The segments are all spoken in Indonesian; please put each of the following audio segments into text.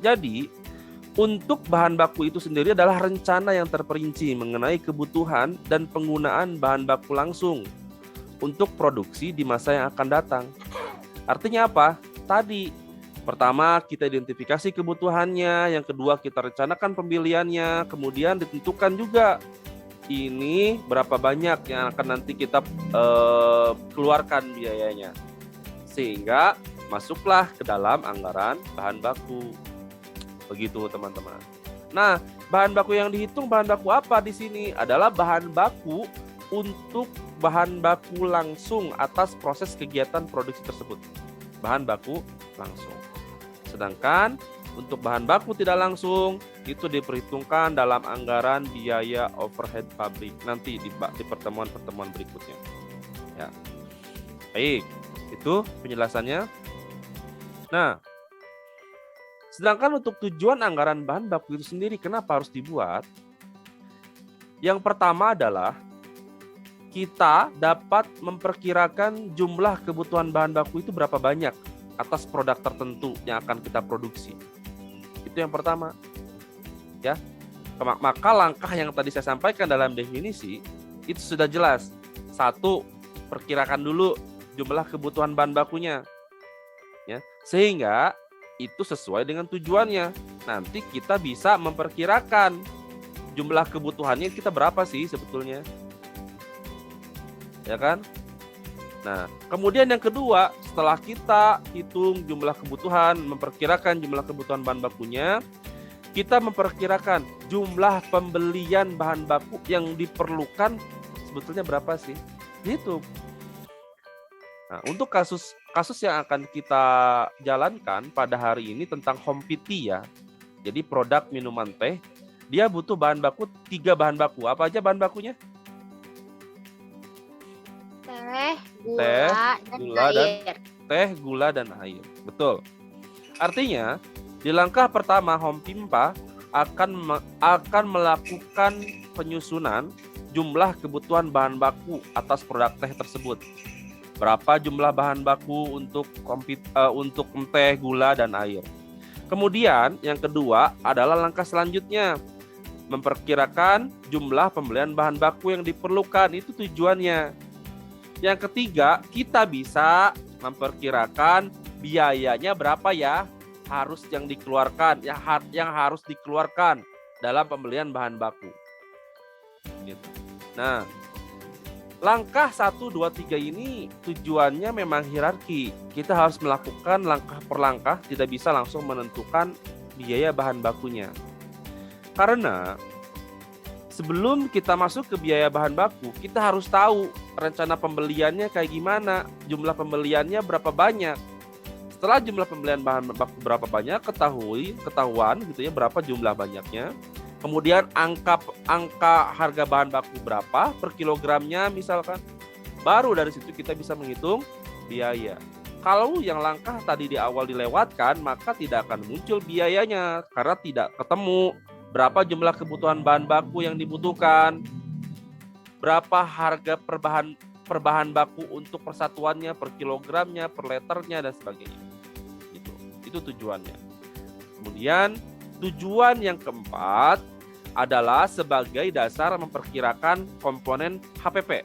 Jadi, untuk bahan baku itu sendiri adalah rencana yang terperinci mengenai kebutuhan dan penggunaan bahan baku langsung untuk produksi di masa yang akan datang. Artinya apa? Tadi, pertama kita identifikasi kebutuhannya, yang kedua kita rencanakan pembeliannya, kemudian ditentukan juga ini berapa banyak yang akan nanti kita keluarkan biayanya. Sehingga masuklah ke dalam anggaran bahan baku. Begitu teman-teman. Nah, bahan baku yang dihitung bahan baku apa di sini adalah bahan baku untuk bahan baku langsung atas proses kegiatan produksi tersebut. Bahan baku langsung. Sedangkan untuk bahan baku tidak langsung itu diperhitungkan dalam anggaran biaya overhead pabrik nanti di pertemuan-pertemuan berikutnya. Ya. Baik, itu penjelasannya. Nah, sedangkan untuk tujuan anggaran bahan baku itu sendiri kenapa harus dibuat? Yang pertama adalah kita dapat memperkirakan jumlah kebutuhan bahan baku itu berapa banyak atas produk tertentu yang akan kita produksi. Itu yang pertama. Ya. Maka langkah yang tadi saya sampaikan dalam definisi itu sudah jelas. Satu, perkirakan dulu jumlah kebutuhan bahan bakunya. Ya. Sehingga itu sesuai dengan tujuannya. Nanti kita bisa memperkirakan jumlah kebutuhannya kita berapa sih sebetulnya. Ya kan? Nah, kemudian yang kedua, setelah kita hitung jumlah kebutuhan, memperkirakan jumlah kebutuhan bahan bakunya, kita memperkirakan jumlah pembelian bahan baku yang diperlukan sebetulnya berapa sih? Gitu. Nah, untuk kasus yang akan kita jalankan pada hari ini tentang Hompiti ya. Jadi produk minuman teh, dia butuh bahan baku 3 bahan baku. Apa aja bahan bakunya? Teh, gula, dan air. Betul. Artinya, di langkah pertama Hompimpa akan melakukan penyusunan jumlah kebutuhan bahan baku atas produk teh tersebut. Berapa jumlah bahan baku untuk teh, gula, dan air. Kemudian yang kedua adalah langkah selanjutnya. Memperkirakan jumlah pembelian bahan baku yang diperlukan. Itu tujuannya. Yang ketiga, kita bisa memperkirakan biayanya berapa ya yang harus dikeluarkan dalam pembelian bahan baku. Gitu. Nah, langkah 1, 2, 3 ini tujuannya memang hierarki. Kita harus melakukan langkah per langkah, tidak bisa langsung menentukan biaya bahan bakunya. Karena sebelum kita masuk ke biaya bahan baku, kita harus tahu rencana pembeliannya kayak gimana, jumlah pembeliannya berapa banyak. Setelah jumlah pembelian bahan baku berapa banyak, ketahuan gitu ya berapa jumlah banyaknya. Kemudian angka harga bahan baku berapa per kilogramnya misalkan. Baru dari situ kita bisa menghitung biaya. Kalau yang langkah tadi di awal dilewatkan, maka tidak akan muncul biayanya karena tidak ketemu berapa jumlah kebutuhan bahan baku yang dibutuhkan, berapa harga per bahan baku untuk persatuannya, per kilogramnya, per liternya, dan sebagainya. Itu tujuannya. Kemudian tujuan yang keempat adalah sebagai dasar memperkirakan komponen HPP,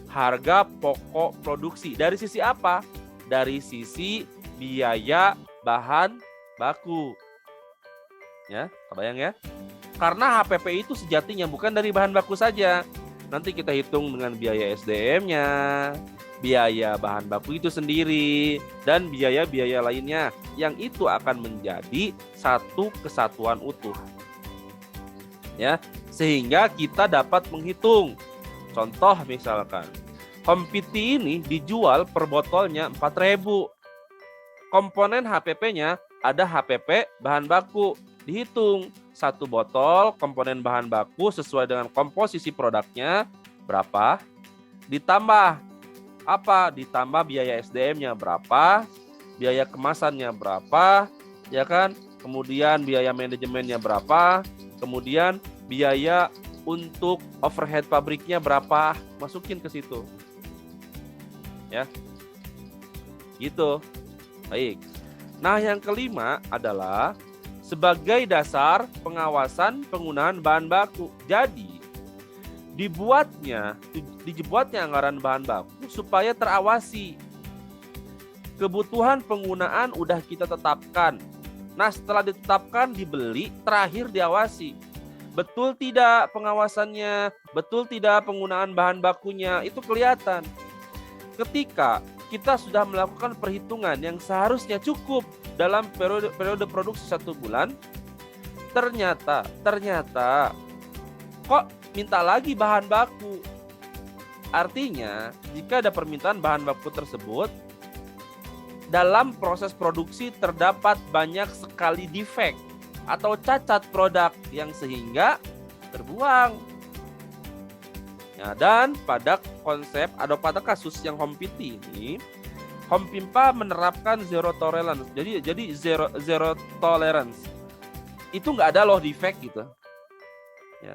harga pokok produksi. Dari sisi apa? Dari sisi biaya bahan baku. Ya, kebayang ya? Karena HPP itu sejatinya bukan dari bahan baku saja. Nanti kita hitung dengan biaya SDM-nya, biaya bahan baku itu sendiri, dan biaya-biaya lainnya yang itu akan menjadi satu kesatuan utuh. Ya, sehingga kita dapat menghitung. Contoh misalkan, Hompiti ini dijual per botolnya 4.000. Komponen HPP-nya ada HPP bahan baku. Dihitung satu botol komponen bahan baku sesuai dengan komposisi produknya berapa, ditambah apa? Ditambah biaya SDM-nya berapa, biaya kemasannya berapa, ya kan? Kemudian biaya manajemennya berapa, kemudian biaya untuk overhead pabriknya berapa, masukin ke situ. Ya. Gitu. Baik. Nah, yang kelima adalah sebagai dasar pengawasan penggunaan bahan baku. Jadi, dibuatnya anggaran bahan baku supaya terawasi. Kebutuhan penggunaan udah kita tetapkan. Nah, setelah ditetapkan, dibeli, terakhir diawasi. Betul tidak pengawasannya, betul tidak penggunaan bahan bakunya, itu kelihatan. Ketika kita sudah melakukan perhitungan yang seharusnya cukup dalam periode produksi 1 bulan, ternyata kok minta lagi bahan baku. Artinya, jika ada permintaan bahan baku tersebut, dalam proses produksi terdapat banyak sekali defek atau cacat produk yang sehingga terbuang. Ya, dan pada konsep atau pada kasus yang HOMPIT ini, HOMPIMPA menerapkan zero tolerance. Jadi zero tolerance. Itu nggak ada loh defect gitu. Ya.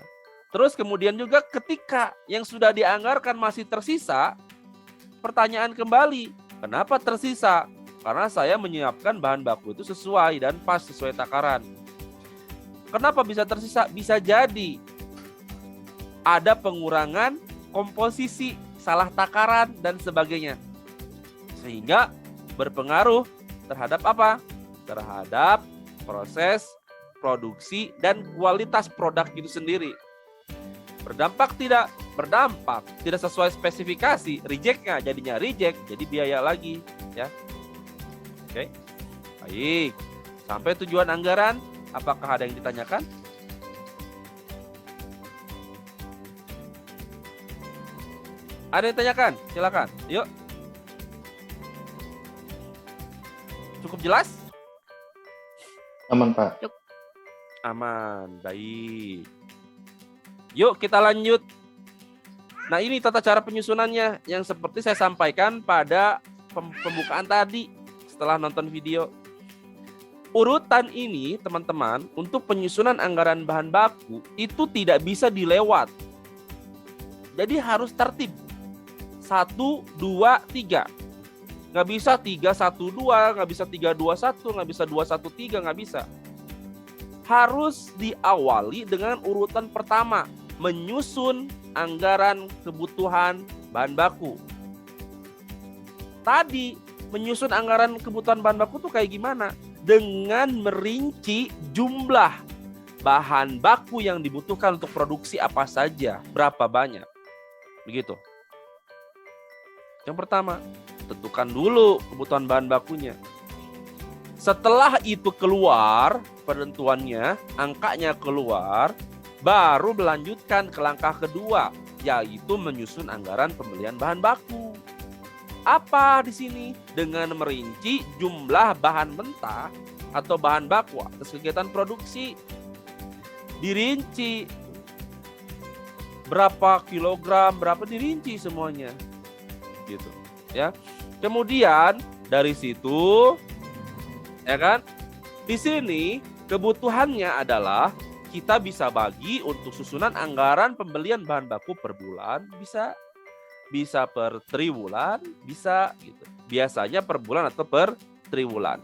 Terus kemudian juga ketika yang sudah dianggarkan masih tersisa, pertanyaan kembali, kenapa tersisa? Karena saya menyiapkan bahan baku itu sesuai dan pas sesuai takaran. Kenapa bisa tersisa? Bisa jadi ada pengurangan komposisi, salah takaran, dan sebagainya. Sehingga berpengaruh terhadap apa? Terhadap proses produksi dan kualitas produk itu sendiri. Berdampak tidak? Berdampak. Tidak sesuai spesifikasi, reject-nya jadinya reject, jadi biaya lagi. Ya. Oke, baik. Sampai tujuan anggaran, apakah ada yang ditanyakan? Ada yang ditanyakan? Silakan. Yuk. Cukup jelas? Aman, Pak. Aman, baik. Yuk kita lanjut. Nah, ini tata cara penyusunannya yang seperti saya sampaikan pada pembukaan tadi. Setelah nonton video, urutan ini teman-teman untuk penyusunan anggaran bahan baku itu tidak bisa dilewat. Jadi harus tertib 1, 2, 3. Nggak bisa 3, 1, 2, nggak bisa 3, 2, 1, nggak bisa 2, 1, 3, nggak bisa. Harus diawali dengan urutan pertama, menyusun anggaran kebutuhan bahan baku. Tadi menyusun anggaran kebutuhan bahan baku tuh kayak gimana? Dengan merinci jumlah bahan baku yang dibutuhkan untuk produksi apa saja, berapa banyak. Begitu. Yang pertama, tentukan dulu kebutuhan bahan bakunya. Setelah itu keluar penentuannya, angkanya keluar, baru melanjutkan ke langkah kedua, yaitu menyusun anggaran pembelian bahan baku. Apa di sini? Dengan merinci jumlah bahan mentah atau bahan baku atas kegiatan produksi. Dirinci berapa kilogram, berapa, dirinci semuanya. Gitu, ya. Kemudian dari situ, ya kan? Di sini kebutuhannya adalah kita bisa bagi untuk susunan anggaran pembelian bahan baku per bulan, bisa per triwulan, bisa gitu. Biasanya per bulan atau per triwulan.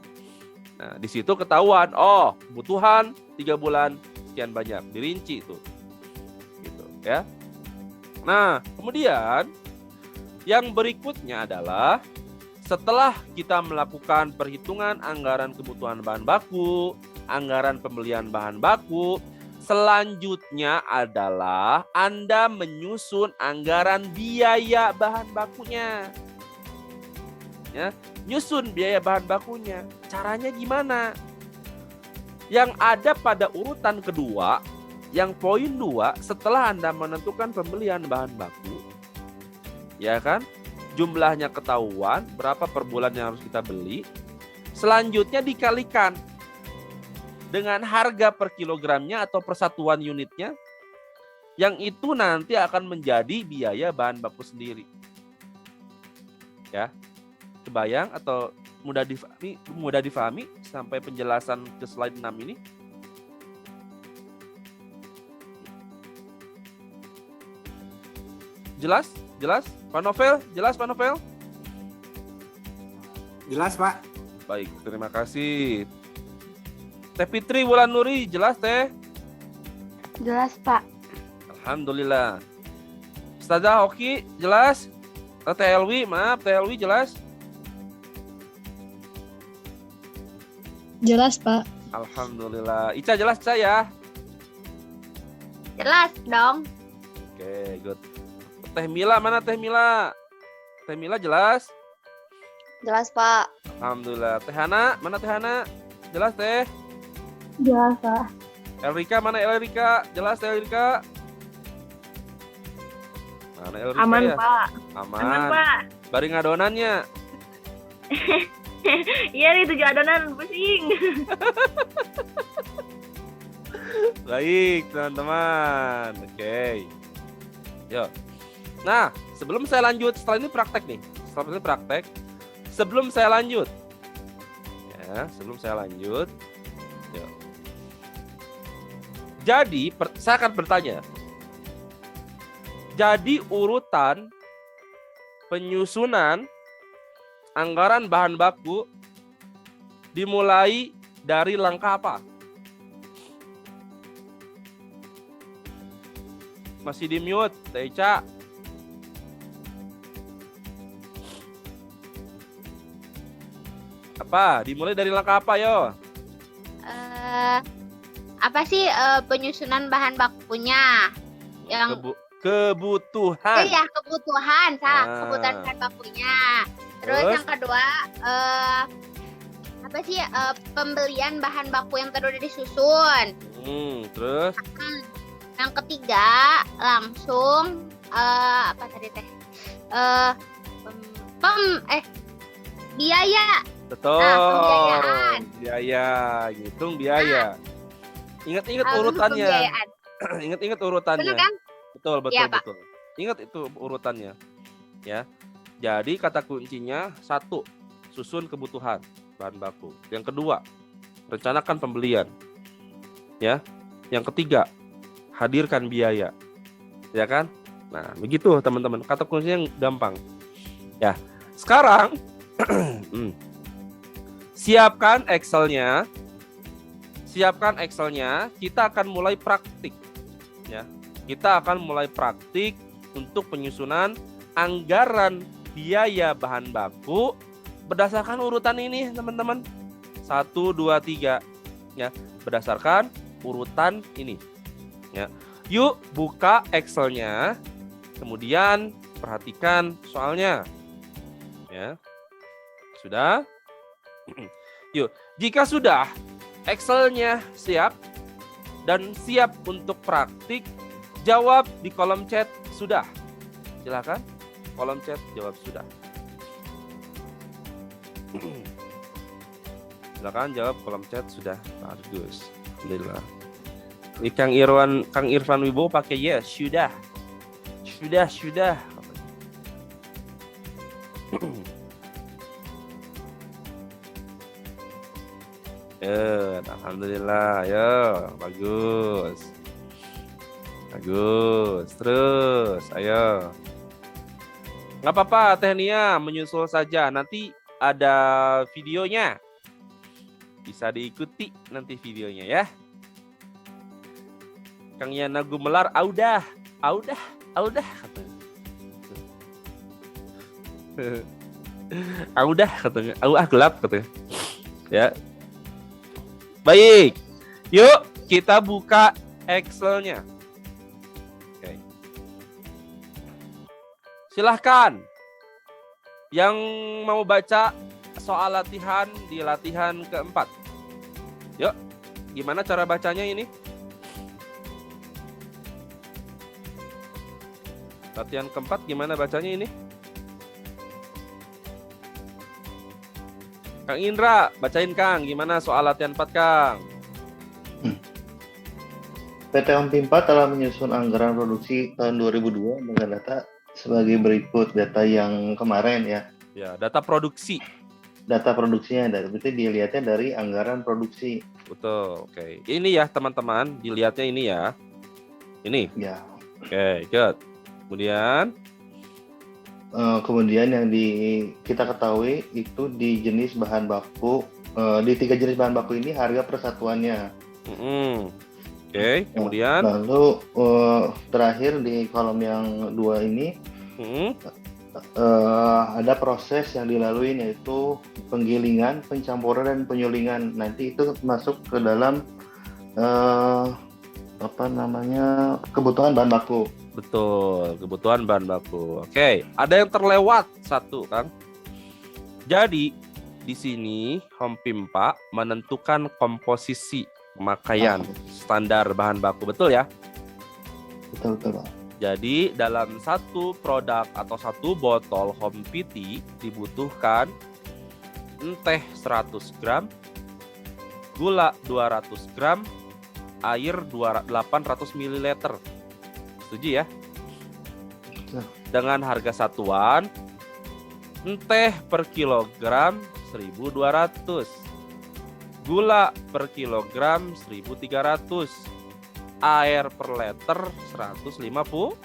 Nah, di situ ketahuan, oh, kebutuhan 3 bulan sekian banyak, dirinci itu. Gitu, ya. Nah, kemudian yang berikutnya adalah setelah kita melakukan perhitungan anggaran kebutuhan bahan baku, anggaran pembelian bahan baku, selanjutnya adalah Anda menyusun anggaran biaya bahan bakunya. Ya, nyusun biaya bahan bakunya. Caranya gimana? Yang ada pada urutan kedua, yang poin 2, setelah Anda menentukan pembelian bahan baku, ya kan? Jumlahnya ketahuan, berapa per bulan yang harus kita beli. Selanjutnya dikalikan dengan harga per kilogramnya atau persatuan unitnya, yang itu nanti akan menjadi biaya bahan baku sendiri. Ya, kebayang atau mudah difahami sampai penjelasan ke slide 6 ini? Jelas? Jelas? Pak Novel? Jelas Pak Novel? Jelas, Pak. Baik, terima kasih. Teh Fitri Wulan Nuri, jelas Teh? Jelas, Pak. Alhamdulillah. Ustazah Hoki, jelas? Teh Elwi, maaf, Teh Elwi jelas? Jelas, Pak. Alhamdulillah. Ica jelas, Ica ya? Jelas dong. Oke, good. Teh Mila, mana Teh Mila? Teh Mila jelas? Jelas, Pak. Alhamdulillah. Teh Hana, mana Teh Hana? Jelas Teh? Jelas, Pak. Elrika, mana Elrika? Jelas Teh Elrika? Mana Elrika Aman, ya? Pak. Aman. Aman, Pak. Bari ngadonannya. Iya nih 7 adonan pusing. Baik, teman-teman. Oke. Yuk. Nah, sebelum saya lanjut, setelah ini praktek nih. Setelah ini praktek. Sebelum saya lanjut. Ya, sebelum saya lanjut. Yuk. Jadi, saya akan bertanya. Jadi urutan penyusunan anggaran bahan baku dimulai dari langkah apa? Masih di mute, Teh Ica. Apa? Dimulai dari langkah apa, yo? Apa sih penyusunan bahan bakunya? Yang Kebutuhan. Iya, kebutuhan, Ah. kebutuhan bahan bakunya. Terus Terus? yang kedua, apa sih pembelian bahan baku yang udah disusun. Terus? Yang ketiga, langsung apa tadi teh? Biaya. Betul. Pembiayaan. Biaya, hitung biaya. Ingat-ingat Untuk urutannya. pembiayaan. Ingat-ingat urutannya. Benar kan? Betul, betul, Iya, Pak. betul. Ingat itu urutannya. Ya. Jadi kata kuncinya 1, susun kebutuhan bahan baku. Yang kedua, rencanakan pembelian. Ya. Yang ketiga, hadirkan biaya. Ya kan? Nah, begitu teman-teman. Kata kuncinya yang gampang. Ya. Sekarang siapkan Excel-nya. Siapkan Excel-nya, kita akan mulai praktik. Ya. Kita akan mulai praktik untuk penyusunan anggaran biaya bahan baku berdasarkan urutan ini, teman-teman. 1, 2, 3. Ya, berdasarkan urutan ini. Ya. Yuk buka Excel-nya. Kemudian perhatikan soalnya. Ya. Sudah? Yuk, jika sudah Excel-nya siap dan siap untuk praktik, jawab di kolom chat sudah. Silakan kolom chat jawab sudah. Silakan jawab kolom chat sudah. Bagus. Alhamdulillah. Ini Kang Irfan Wibowo pakai yes, sudah. Sudah. Alhamdulillah, ya bagus. Terus, ayo. Nggak apa-apa, Teh Nia, menyusul saja. Nanti ada videonya. Bisa diikuti nanti videonya ya. Kang Yana Gumelar, audah. Audah katanya. Gelap katanya. Ya. Baik. Yuk, kita buka Excel-nya. Oke. Silahkan. Yang mau baca soal latihan di latihan keempat. Yuk, gimana cara bacanya ini? Latihan keempat gimana bacanya ini? Kang Indra, bacain Kang, gimana soal latihan 4 Kang? PT Ompimpa telah menyusun anggaran produksi tahun 2002 dengan data sebagai berikut. Data yang kemarin ya. Ya, data produksi. Data produksinya, berarti dilihatnya dari anggaran produksi. Betul, oke. Ini ya teman-teman, dilihatnya ini ya. Ini. Ya. Oke, good. Kemudian Kemudian yang kita ketahui itu di jenis bahan baku Di 3 jenis bahan baku ini harga persatuannya. Oke, kemudian Lalu terakhir di kolom yang 2 ini ada proses yang dilalui, yaitu penggilingan, pencampuran, dan penyulingan. Nanti itu masuk ke dalam kebutuhan bahan baku. betul, kebutuhan bahan baku. Oke, ada yang terlewat satu, Kang. Jadi di sini Home Pimpa menentukan komposisi pemakaian standar bahan baku, betul ya? Betul, Pak. Jadi dalam satu produk atau satu botol Home PT dibutuhkan teh 100 gram, gula 200 gram, air 800 ml. Setuju ya? Dengan harga satuan teh per kilogram 1.200, gula per kilogram 1.300, air per liter 150.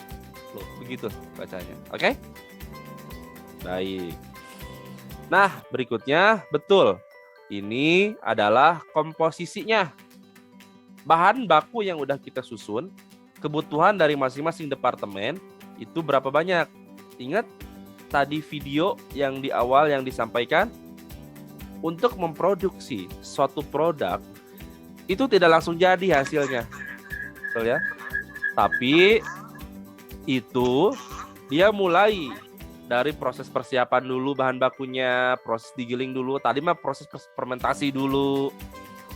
Loh, begitu bacanya. Oke? Baik. Nah, berikutnya betul. Ini adalah komposisinya. Bahan baku yang udah kita susun, kebutuhan dari masing-masing departemen itu berapa banyak? Ingat tadi video yang di awal yang disampaikan, untuk memproduksi suatu produk itu tidak langsung jadi hasilnya, betul ya? Tapi itu dia mulai dari proses persiapan dulu bahan bakunya, proses digiling dulu. Tadi mah proses fermentasi dulu,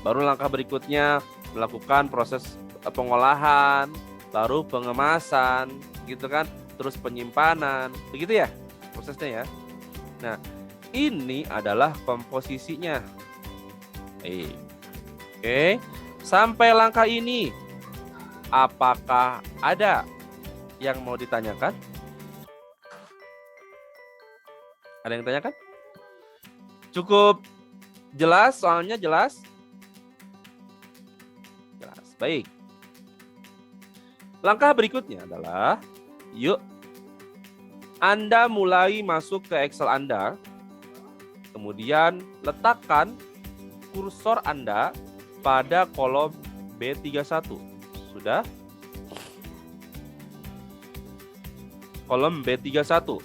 baru langkah berikutnya melakukan proses pengolahan, baru pengemasan, gitu kan? Terus penyimpanan, begitu ya prosesnya ya. Nah, ini adalah komposisinya. Oke, sampai langkah ini, apakah ada yang mau ditanyakan? Ada yang tanyakan? Cukup jelas, soalnya jelas? Jelas, baik. Langkah berikutnya adalah, yuk Anda mulai masuk ke Excel Anda, kemudian letakkan kursor Anda pada kolom B31. Sudah? Kolom B31.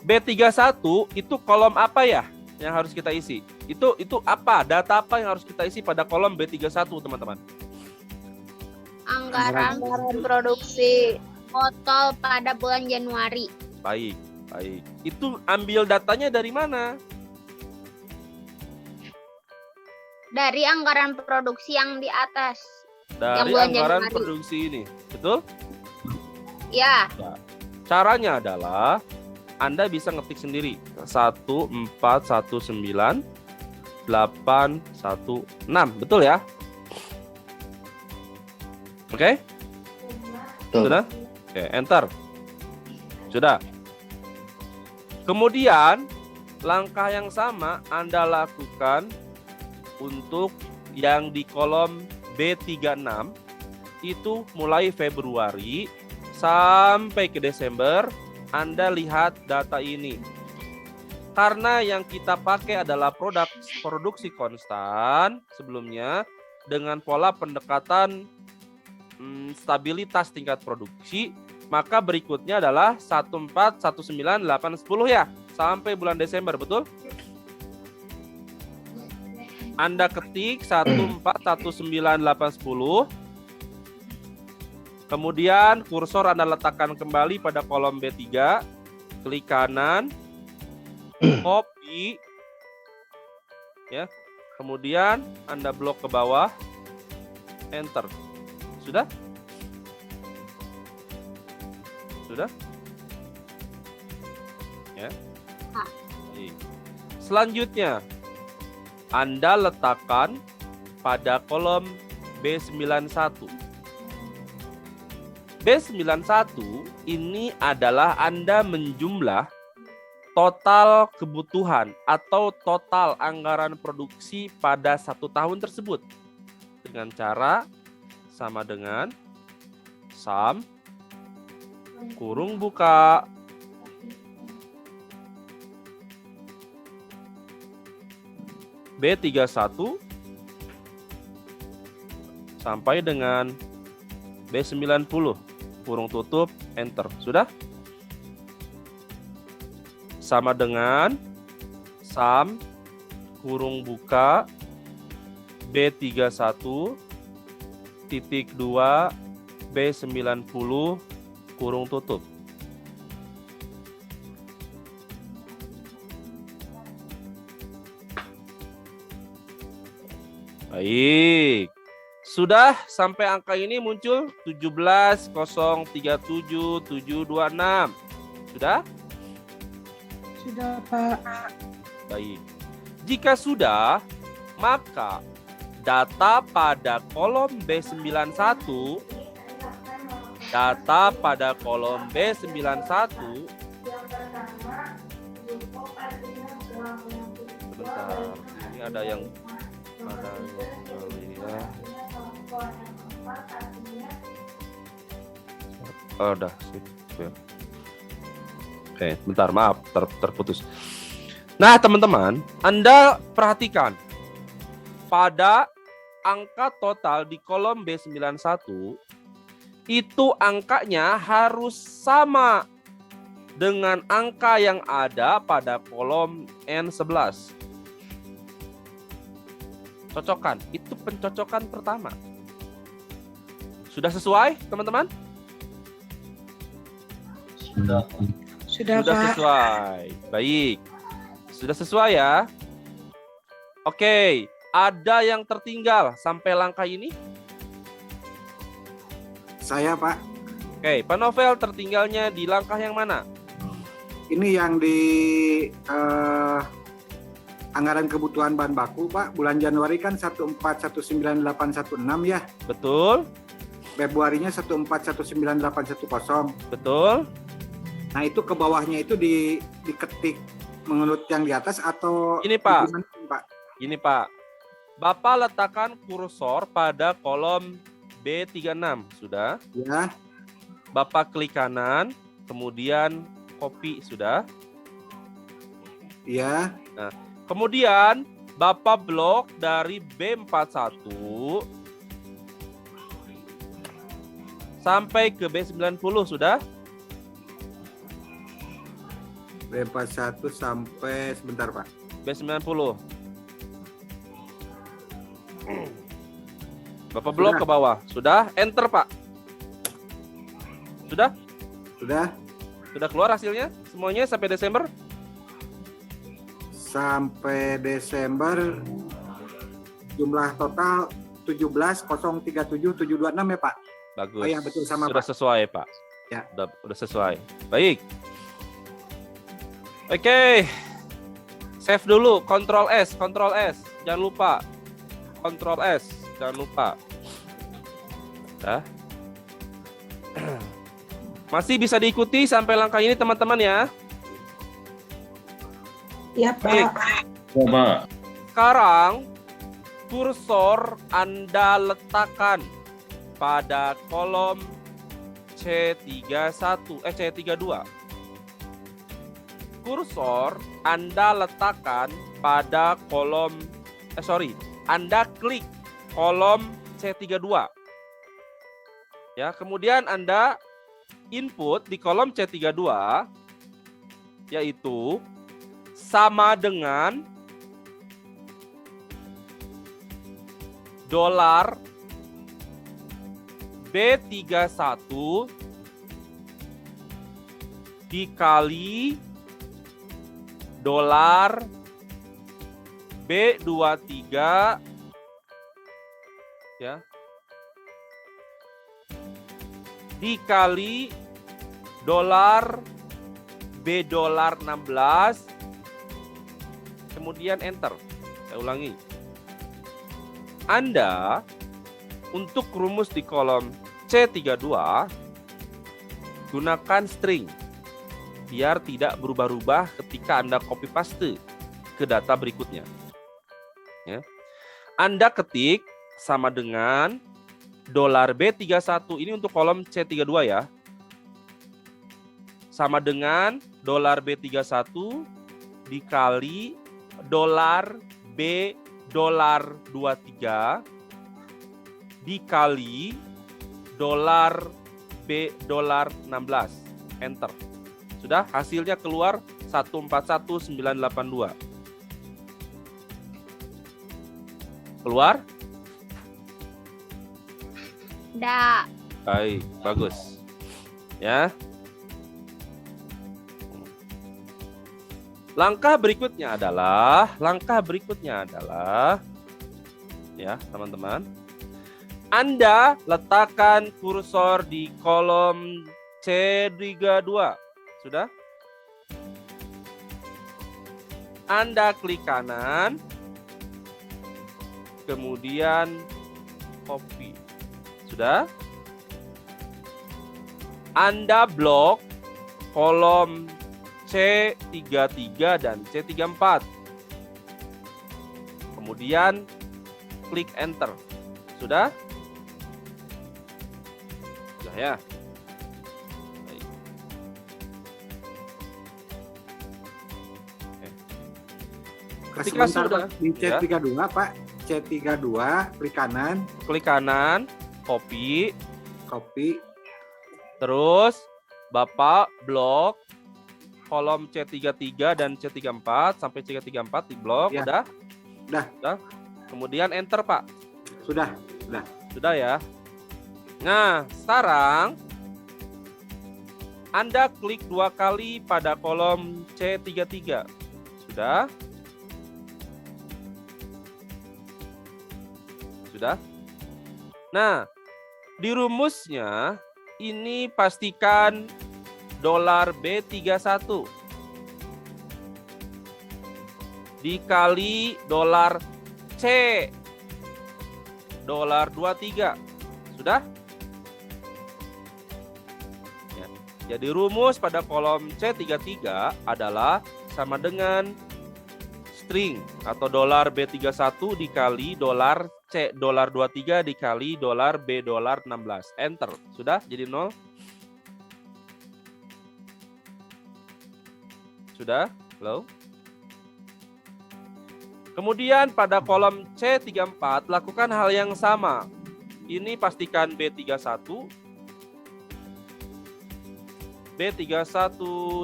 B31 itu kolom apa ya yang harus kita isi? Itu apa? Data apa yang harus kita isi pada kolom B31, teman-teman? Anggaran produksi botol pada bulan Januari. Baik, baik. Itu ambil datanya dari mana? Dari anggaran produksi yang di atas. Dari bulan anggaran Januari. produksi ini. Betul? Ya, Caranya adalah Anda bisa ngetik sendiri 1419816. Betul ya? Oke? Betul. Sudah? Oke, enter. Sudah. Kemudian langkah yang sama Anda lakukan untuk yang di kolom B36, itu mulai Februari sampai ke Desember. Anda lihat data ini. Karena yang kita pakai adalah produksi konstan sebelumnya dengan pola pendekatan stabilitas tingkat produksi, maka berikutnya adalah 1419810 ya, sampai bulan Desember, betul? Anda ketik 1419810. Kemudian kursor Anda letakkan kembali pada kolom B3, klik kanan, copy, ya. Kemudian Anda blok ke bawah, enter. Sudah? Sudah? Ya. Baik. Selanjutnya, Anda letakkan pada kolom B91. B91 ini adalah Anda menjumlah total kebutuhan atau total anggaran produksi pada 1 tahun tersebut dengan cara sama dengan sum kurung buka B31 sampai dengan B90 kurung tutup enter. Sudah? Sama dengan sum kurung buka B31 titik 2 B90 kurung tutup. Baik. Sudah sampai angka ini muncul 17037726. Sudah? Sudah, Pak. Baik. Jika sudah, maka data pada kolom B91 sebentar. Ini ada yang lihat. Oh, udah sih. Oke, bentar, maaf terputus. Nah, teman-teman, Anda perhatikan pada angka total di kolom B91 itu angkanya harus sama dengan angka yang ada pada kolom N11. Cocokkan, itu pencocokan pertama. Sudah sesuai, teman-teman? Sudah, Sudah Pak. sesuai. Baik. Sudah sesuai ya? Oke, ada yang tertinggal sampai langkah ini? Saya, Pak. Oke, Pak Novel tertinggalnya di langkah yang mana? Ini yang di anggaran kebutuhan bahan baku, Pak. Bulan Januari kan 1419816 ya. Betul, Februarinya 1419810. betul. Nah, itu ke bawahnya itu diketik menurut yang di atas atau Ini, Pak. gimana, Pak? Ini Pak, Bapak letakkan kursor pada kolom B36, sudah. Ya. Bapak klik kanan, kemudian copy, sudah. Iya. Kemudian Bapak blok dari B41 sampai ke B90, sudah. B41 sampai sebentar, Pak. B90. Bapak blok ke bawah, sudah. Enter, Pak. Sudah? Sudah Sudah keluar hasilnya? Semuanya sampai Desember? sampai Desember jumlah total 17.037.726 ya, Pak. Bagus. Oh iya, betul, sama, Sudah Pak. sesuai, Pak. Ya. Udah sesuai. Baik. Oke. Save dulu, Ctrl S. Jangan lupa. Ctrl S, jangan lupa. Dah. Masih bisa diikuti sampai langkah ini, teman-teman ya. Ya, Baik. Pak. Sekarang kursor Anda letakkan pada kolom C32. Kursor Anda letakkan pada kolom Anda klik kolom C32. Ya, kemudian Anda input di kolom C32 yaitu sama dengan dolar B31 dikali dolar B23 ya dikali dolar B$16 kemudian enter. Saya ulangi. Anda untuk rumus di kolom C32 gunakan string biar tidak berubah-ubah ketika Anda copy paste ke data berikutnya. Ya. Anda ketik sama dengan dolar B31 ini untuk kolom C32 ya. Sama dengan dolar B31 dikali dolar B23. dolar 23 dikali dolar B dolar 16. Enter. Sudah, hasilnya keluar 141982. Keluar? Da. Baik, bagus. Ya. Langkah berikutnya adalah ya, teman-teman. Anda letakkan kursor di kolom C32. Sudah? Anda klik kanan, kemudian copy. Sudah? Anda blok kolom C33 dan C34. Kemudian klik enter. Sudah? Sudah ya? Baik. Ketika Sebentar, sudah, Pak. Di C32 Pak, C32 klik kanan, klik kanan, copy, terus Bapak blok kolom C33 dan C34 sampai C34 di blok. Ya. Udah? Udah. Kemudian enter, Pak. Sudah. Sudah ya. Nah, sekarang Anda klik 2 kali pada kolom C33. Sudah? Sudah? Nah, di rumusnya ini pastikan dolar B31 dikali dolar C dolar 23. Sudah? Ya. Jadi rumus pada kolom C33 adalah sama dengan string atau dolar B31 dikali dolar C dolar 23 dikali dolar B dolar 16. Enter. Sudah? Jadi 0. Sudah? Halo? Kemudian pada kolom C34 lakukan hal yang sama. Ini pastikan B31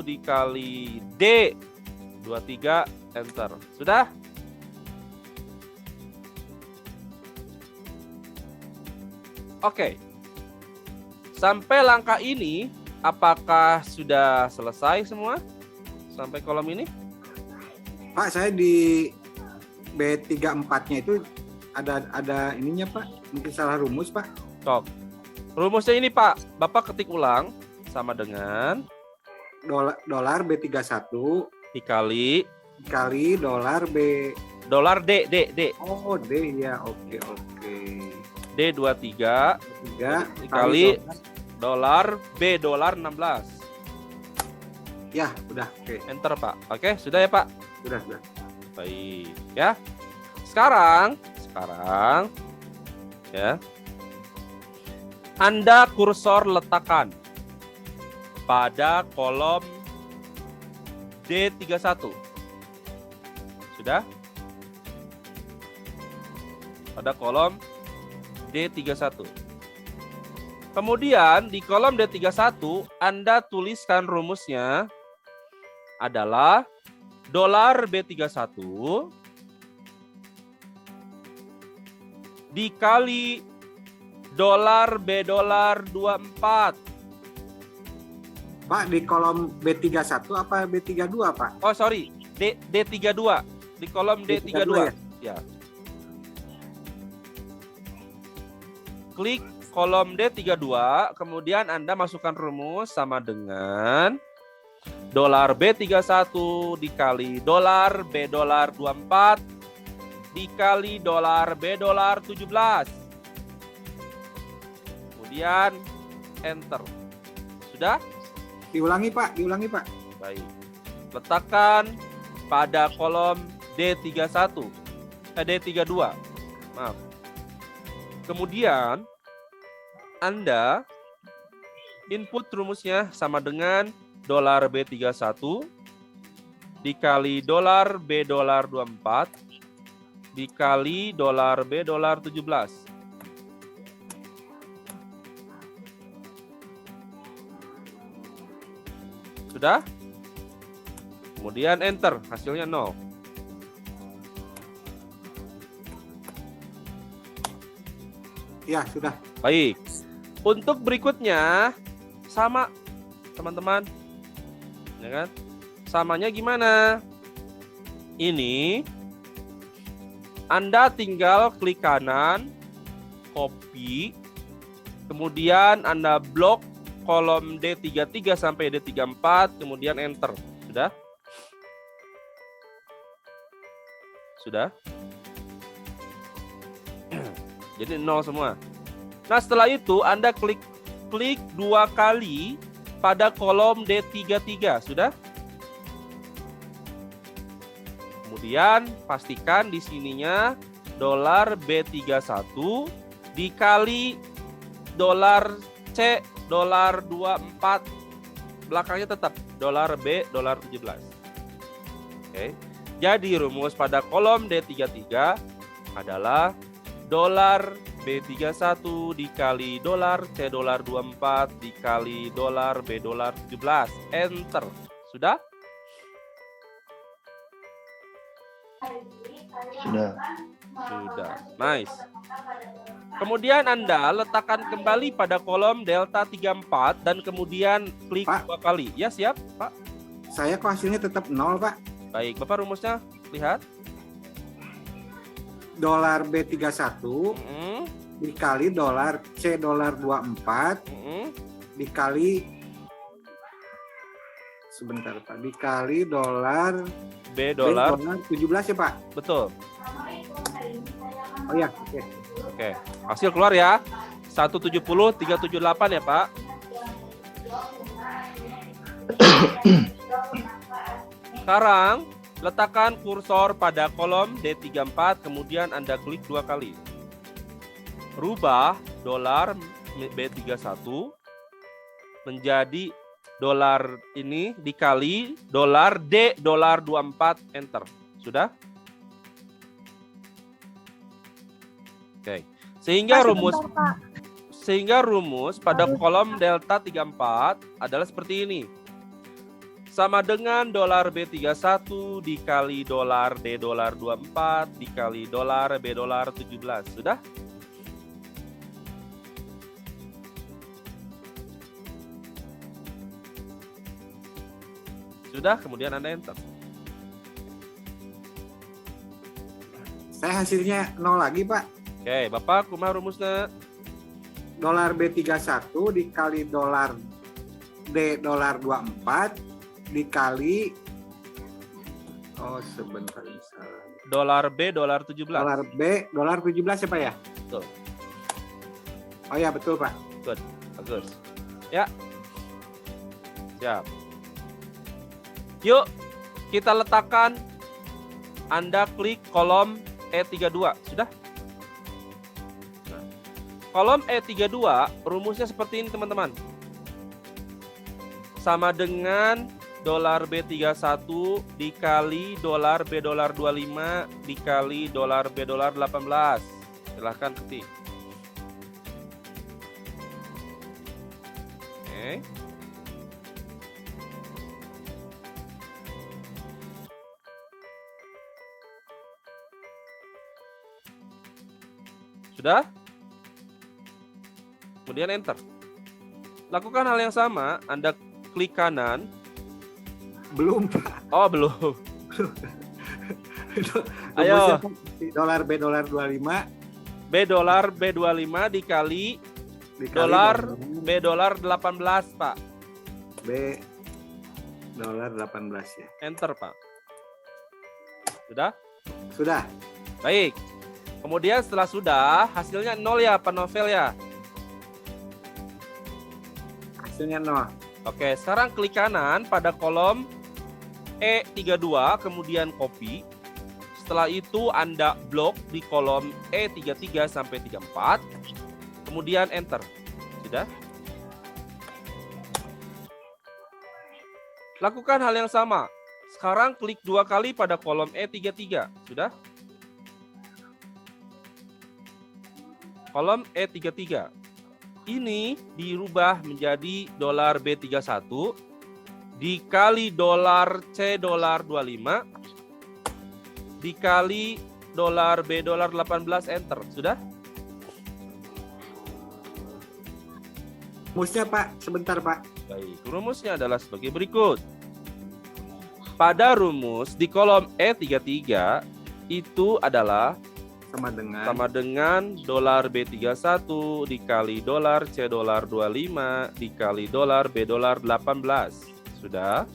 dikali D23, enter. Sudah? Oke. Sampai langkah ini apakah sudah selesai semua? Sampai kolom ini? Pak, saya di B34-nya itu ada ininya, Pak. Mungkin salah rumus, Pak. Cok. Rumusnya ini, Pak. Bapak ketik ulang sama dengan Dolar B31 dikali dolar B. dolar D. Oh, D ya. Oke. D23 3 dikali dolar B dolar 16. Ya, udah. Oke. Enter, Pak. Oke, sudah ya, Pak? Sudah. Baik, ya. Sekarang ya. Anda kursor letakkan pada kolom D31. Sudah? Pada kolom D31. Kemudian di kolom D31 Anda tuliskan rumusnya adalah dolar B31 dikali dolar B dolar 24. Pak, di kolom B31 apa B32, Pak? Oh, sorry. D32. Di kolom D32. Ya. Klik kolom D32, kemudian Anda masukkan rumus sama dengan dolar B31 dikali dolar B dolar 24 dikali dolar B dolar 17. Kemudian enter. Sudah? Diulangi, Pak. Baik. Letakkan pada kolom D32. Maaf. Kemudian Anda input rumusnya sama dengan dolar B31 dikali dolar B dolar 24 dikali dolar B dolar 17. Sudah? Kemudian enter, hasilnya 0. Ya, sudah. Baik. Untuk berikutnya sama teman-teman. Ya kan? Samanya gimana? Ini Anda tinggal klik kanan, copy, kemudian Anda blok kolom D33 sampai D34, kemudian enter. Sudah? Sudah? Jadi 0 semua. Nah, setelah itu Anda klik 2 kali pada kolom D33, sudah? Kemudian pastikan di sininya dolar B31 dikali dolar C dolar 24, belakangnya tetap dolar B dolar 17. Oke. Jadi rumus pada kolom D33 adalah dolar B31 dikali dolar C dolar 24 dikali dolar B dolar 17. Enter. Sudah? Sudah. Sudah. Nice. Kemudian Anda letakkan kembali pada kolom delta 34 dan kemudian klik Pak. 2 kali. Ya, siap, Pak. Saya kok hasilnya tetap 0, Pak. Baik, Bapak rumusnya lihat. Dolar B31 Mm-mm, dikali dolar C dolar 24 mm-mm. dikali sebentar Pak, dikali dolar B dolar, 17 ya Pak. betul. Oh ya, oke. Oke, hasil keluar ya. 170,378 ya, Pak. Sekarang letakkan kursor pada kolom D34, kemudian Anda klik 2 kali. Rubah dolar B31 menjadi dolar ini dikali dolar D dolar 24, enter. Sudah? Oke. Sehingga rumus pada kolom delta 34 adalah seperti ini. Sama dengan dolar B31 dikali dolar D dolar 24 dikali dolar B dolar 17. Sudah? Sudah, kemudian Anda enter. Saya hasilnya 0 lagi Pak. Oke, Bapak kumaha rumusnya? Dolar B31 dikali dolar D dolar 24 dikali sebentar salah. Dolar B dolar 17. Dolar B dolar 17 ya Pak ya? Betul. Oh ya, betul Pak. Good. Bagus. Ya. Siap. Yuk, kita letakkan. Anda klik kolom E32. Sudah? Nah, kolom E32 rumusnya seperti ini teman-teman. Sama dengan dolar B31 dikali dolar B dolar 25 dikali dolar B dolar 18. Silahkan ketik. Oke. Sudah? Kemudian enter. Lakukan hal yang sama, Anda klik kanan. Belum Pak. Oh, belum. Ayo. Dolar B dolar 25 B dolar B25 dikali dolar B dolar 18, Pak. B dolar 18 ya. Enter, Pak. Sudah? Sudah. Baik. Kemudian setelah sudah, hasilnya 0 ya, Pak Novel ya. Hasilnya 0. Oke, sekarang klik kanan pada kolom E32, kemudian copy. Setelah itu Anda blok di kolom E33 sampai 34, kemudian enter. Sudah? Lakukan hal yang sama. Sekarang klik 2 kali pada kolom E33. Sudah? kolom E33. Ini dirubah menjadi dolar B31 dikali dolar C dolar 25 dikali dolar B dolar 18, enter. Sudah? Rumusnya Pak, sebentar Pak. Baik, rumusnya adalah sebagai berikut. Pada rumus di kolom E33 itu adalah sama dengan dolar B31 dikali dolar C dolar 25 dikali dolar B dolar 18. Sudah?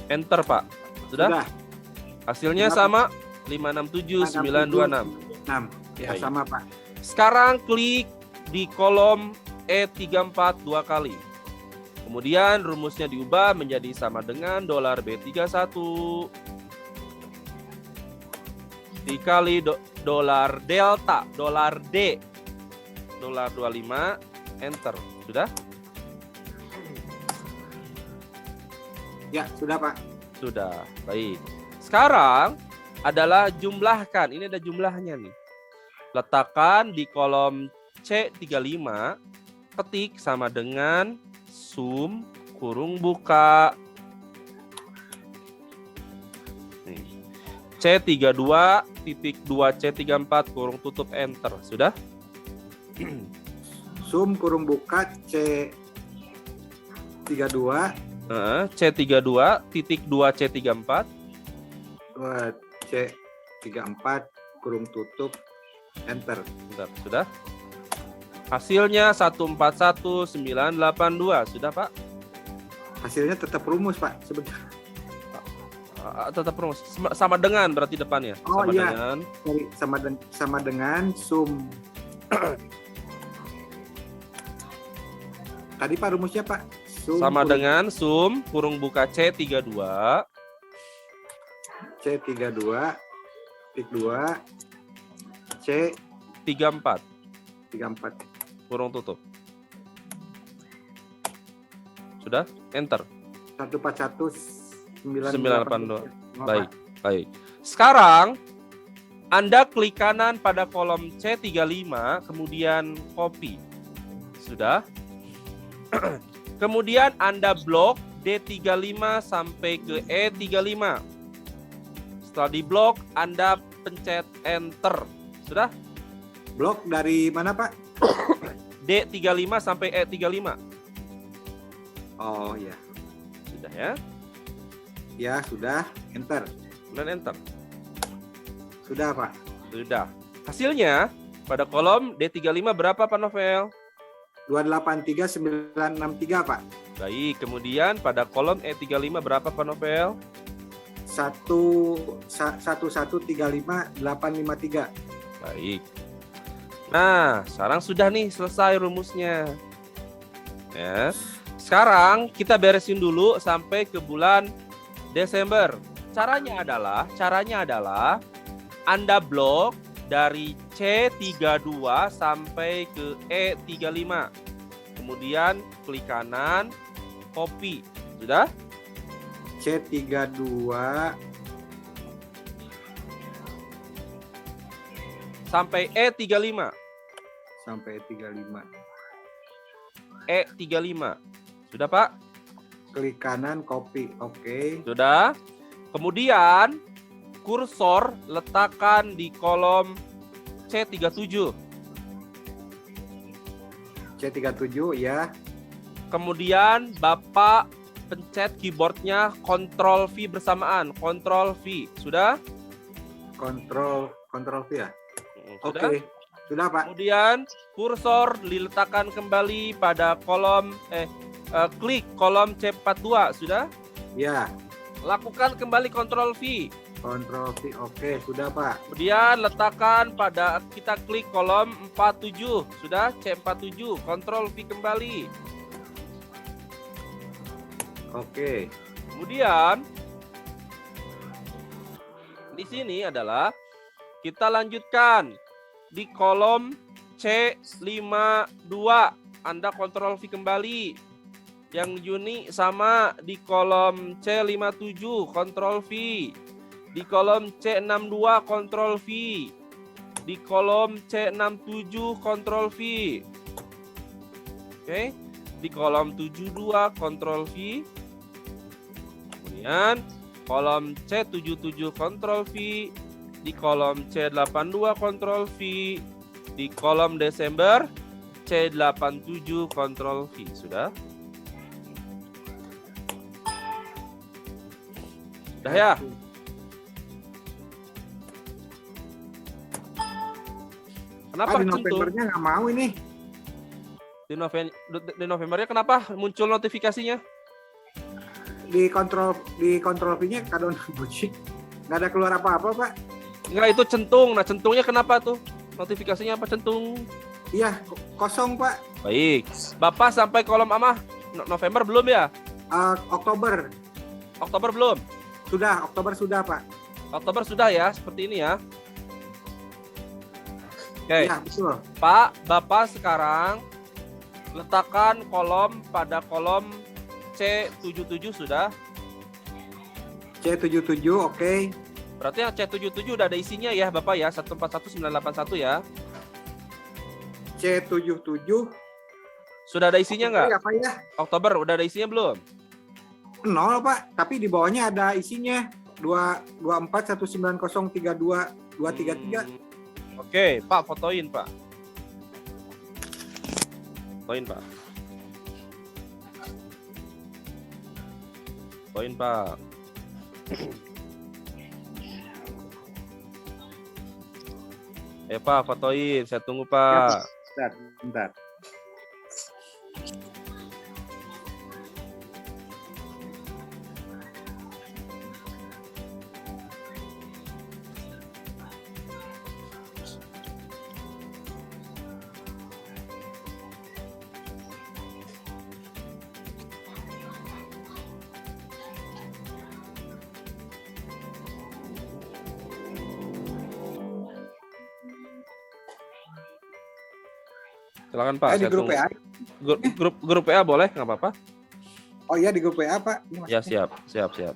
Enter, Pak. Sudah? Hasilnya Sudah. sama 567 926. 6. Ya, Baik. sama Pak. Sekarang klik di kolom E34 dua kali. Kemudian rumusnya diubah menjadi sama dengan dolar B31 dikali dolar delta, dolar D, dolar 25, enter. Sudah? Ya, sudah Pak. Sudah. Baik. Sekarang adalah jumlahkan. Ini ada jumlahnya nih. Letakkan di kolom C35, ketik sama dengan sum kurung buka nih. C32 titik 2 C34 kurung tutup, enter. Sudah? Sum kurung buka C32 C32 titik 2 C34 2 C34 kurung tutup, enter. Bentar, sudah? Hasilnya 141982. Sudah, Pak? Hasilnya tetap rumus Pak, sebentar. Tetap rumus. Sama dengan berarti depannya. Oh, sama iya. dengan Sama dengan sum. Tadi Pak rumusnya Pak. Sum sama kurung- dengan sum kurung buka C32 C32 tik 2 C 34 34. kurung tutup. Sudah? Enter. 141 982. 982. Baik, baik. Sekarang Anda klik kanan pada kolom C35, kemudian copy. Sudah? Kemudian Anda blok D35 sampai ke E35. Setelah diblok, Anda pencet enter. Sudah? Blok dari mana Pak? D35 sampai E35. Oh ya. Sudah ya? Ya, sudah. Enter. Kemudian enter. Sudah Pak. Sudah. Hasilnya pada kolom D35 berapa, Pak Novel? 283963 Pak. Baik, kemudian pada kolom E35 berapa, Pak Novel? 1135853. Baik. Nah, sekarang sudah nih selesai rumusnya. Ya. Sekarang kita beresin dulu sampai ke bulan Desember. Caranya adalah Anda blok dari C32 sampai ke E35. Kemudian klik kanan, copy. Sudah? C32 Sampai E35. sampai 35. E35. Sudah, Pak? Klik kanan, copy. Oke. Sudah. Kemudian kursor letakkan di kolom C37. C37 ya. Kemudian Bapak pencet keyboardnya Ctrl V bersamaan. Ctrl V. Sudah? Kontrol V ya. Sudah? Oke. Sudah Pak. Kemudian kursor diletakkan kembali pada kolom klik kolom C42. Sudah? Ya. Lakukan kembali Ctrl V. Kontrol V. Oke, sudah Pak. Kemudian letakkan pada kita klik kolom 47. Sudah? C47. Ctrl V kembali. Oke. Kemudian di sini adalah kita lanjutkan di kolom C52. Anda kontrol V kembali. Yang Juni sama di kolom C57, kontrol V. Di kolom C62, kontrol V. Di kolom C67, kontrol V. Oke. Di kolom 72, kontrol V. Kemudian kolom C77, kontrol V. Di kolom C82, kontrol V. Di kolom Desember C87, kontrol V. Sudah? Udah ya? Kenapa Pak, di kecentung? Novembernya nggak mau ini. Di Novembernya kenapa muncul notifikasinya? Di kontrol V-nya kadang bucik. Nggak ada keluar apa-apa, Pak. Enggak, itu centung. Nah, centungnya kenapa tuh? Notifikasinya apa centung? Iya, kosong, Pak. Baik. Bapak sampai kolom ama November belum ya? Oktober. Oktober belum? Sudah, Oktober sudah, Pak. Oktober sudah ya, seperti ini ya. Oke, Iya, betul. Pak, Bapak sekarang letakkan kolom pada kolom C77 sudah. C77, oke. Berarti yang C77 udah ada isinya ya, Bapak ya, 141981 ya. C77. Sudah ada isinya nggak? Apa ya? Oktober udah ada isinya belum? 0, Pak. Tapi di bawahnya ada isinya. 22419032233. Oke, Pak, fotoin, Pak. Fotoin, Pak. Fotoin, Pak. Pak, fotoin. Saya tunggu, Pak. Bentar. Silakan, Pak. Di Saya grup tunggu. WA. Grup WA boleh, nggak apa-apa? Oh iya, di grup WA, Pak. Ini Ya, maksudnya. siap.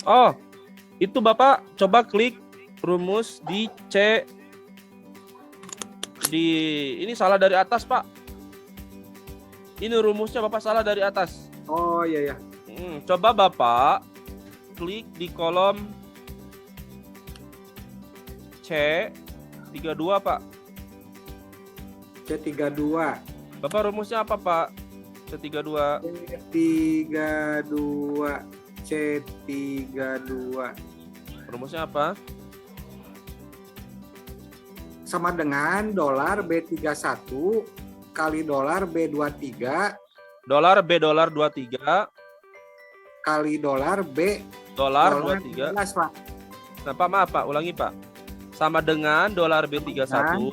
Oh, itu Bapak coba klik rumus di C. Ini salah dari atas, Pak. Ini rumusnya Bapak salah dari atas. Oh iya, ya. Coba Bapak klik di kolom C32, Pak. C32. Bapak rumusnya apa, Pak? C32. C32. Rumusnya apa? Sama dengan dolar B31 kali dolar B23 Dolar B dolar 23 kali dolar B dolar 23. 15, Pak. Nah, Pak, maaf, Pak, ulangi, Pak. Sama dengan dolar B31.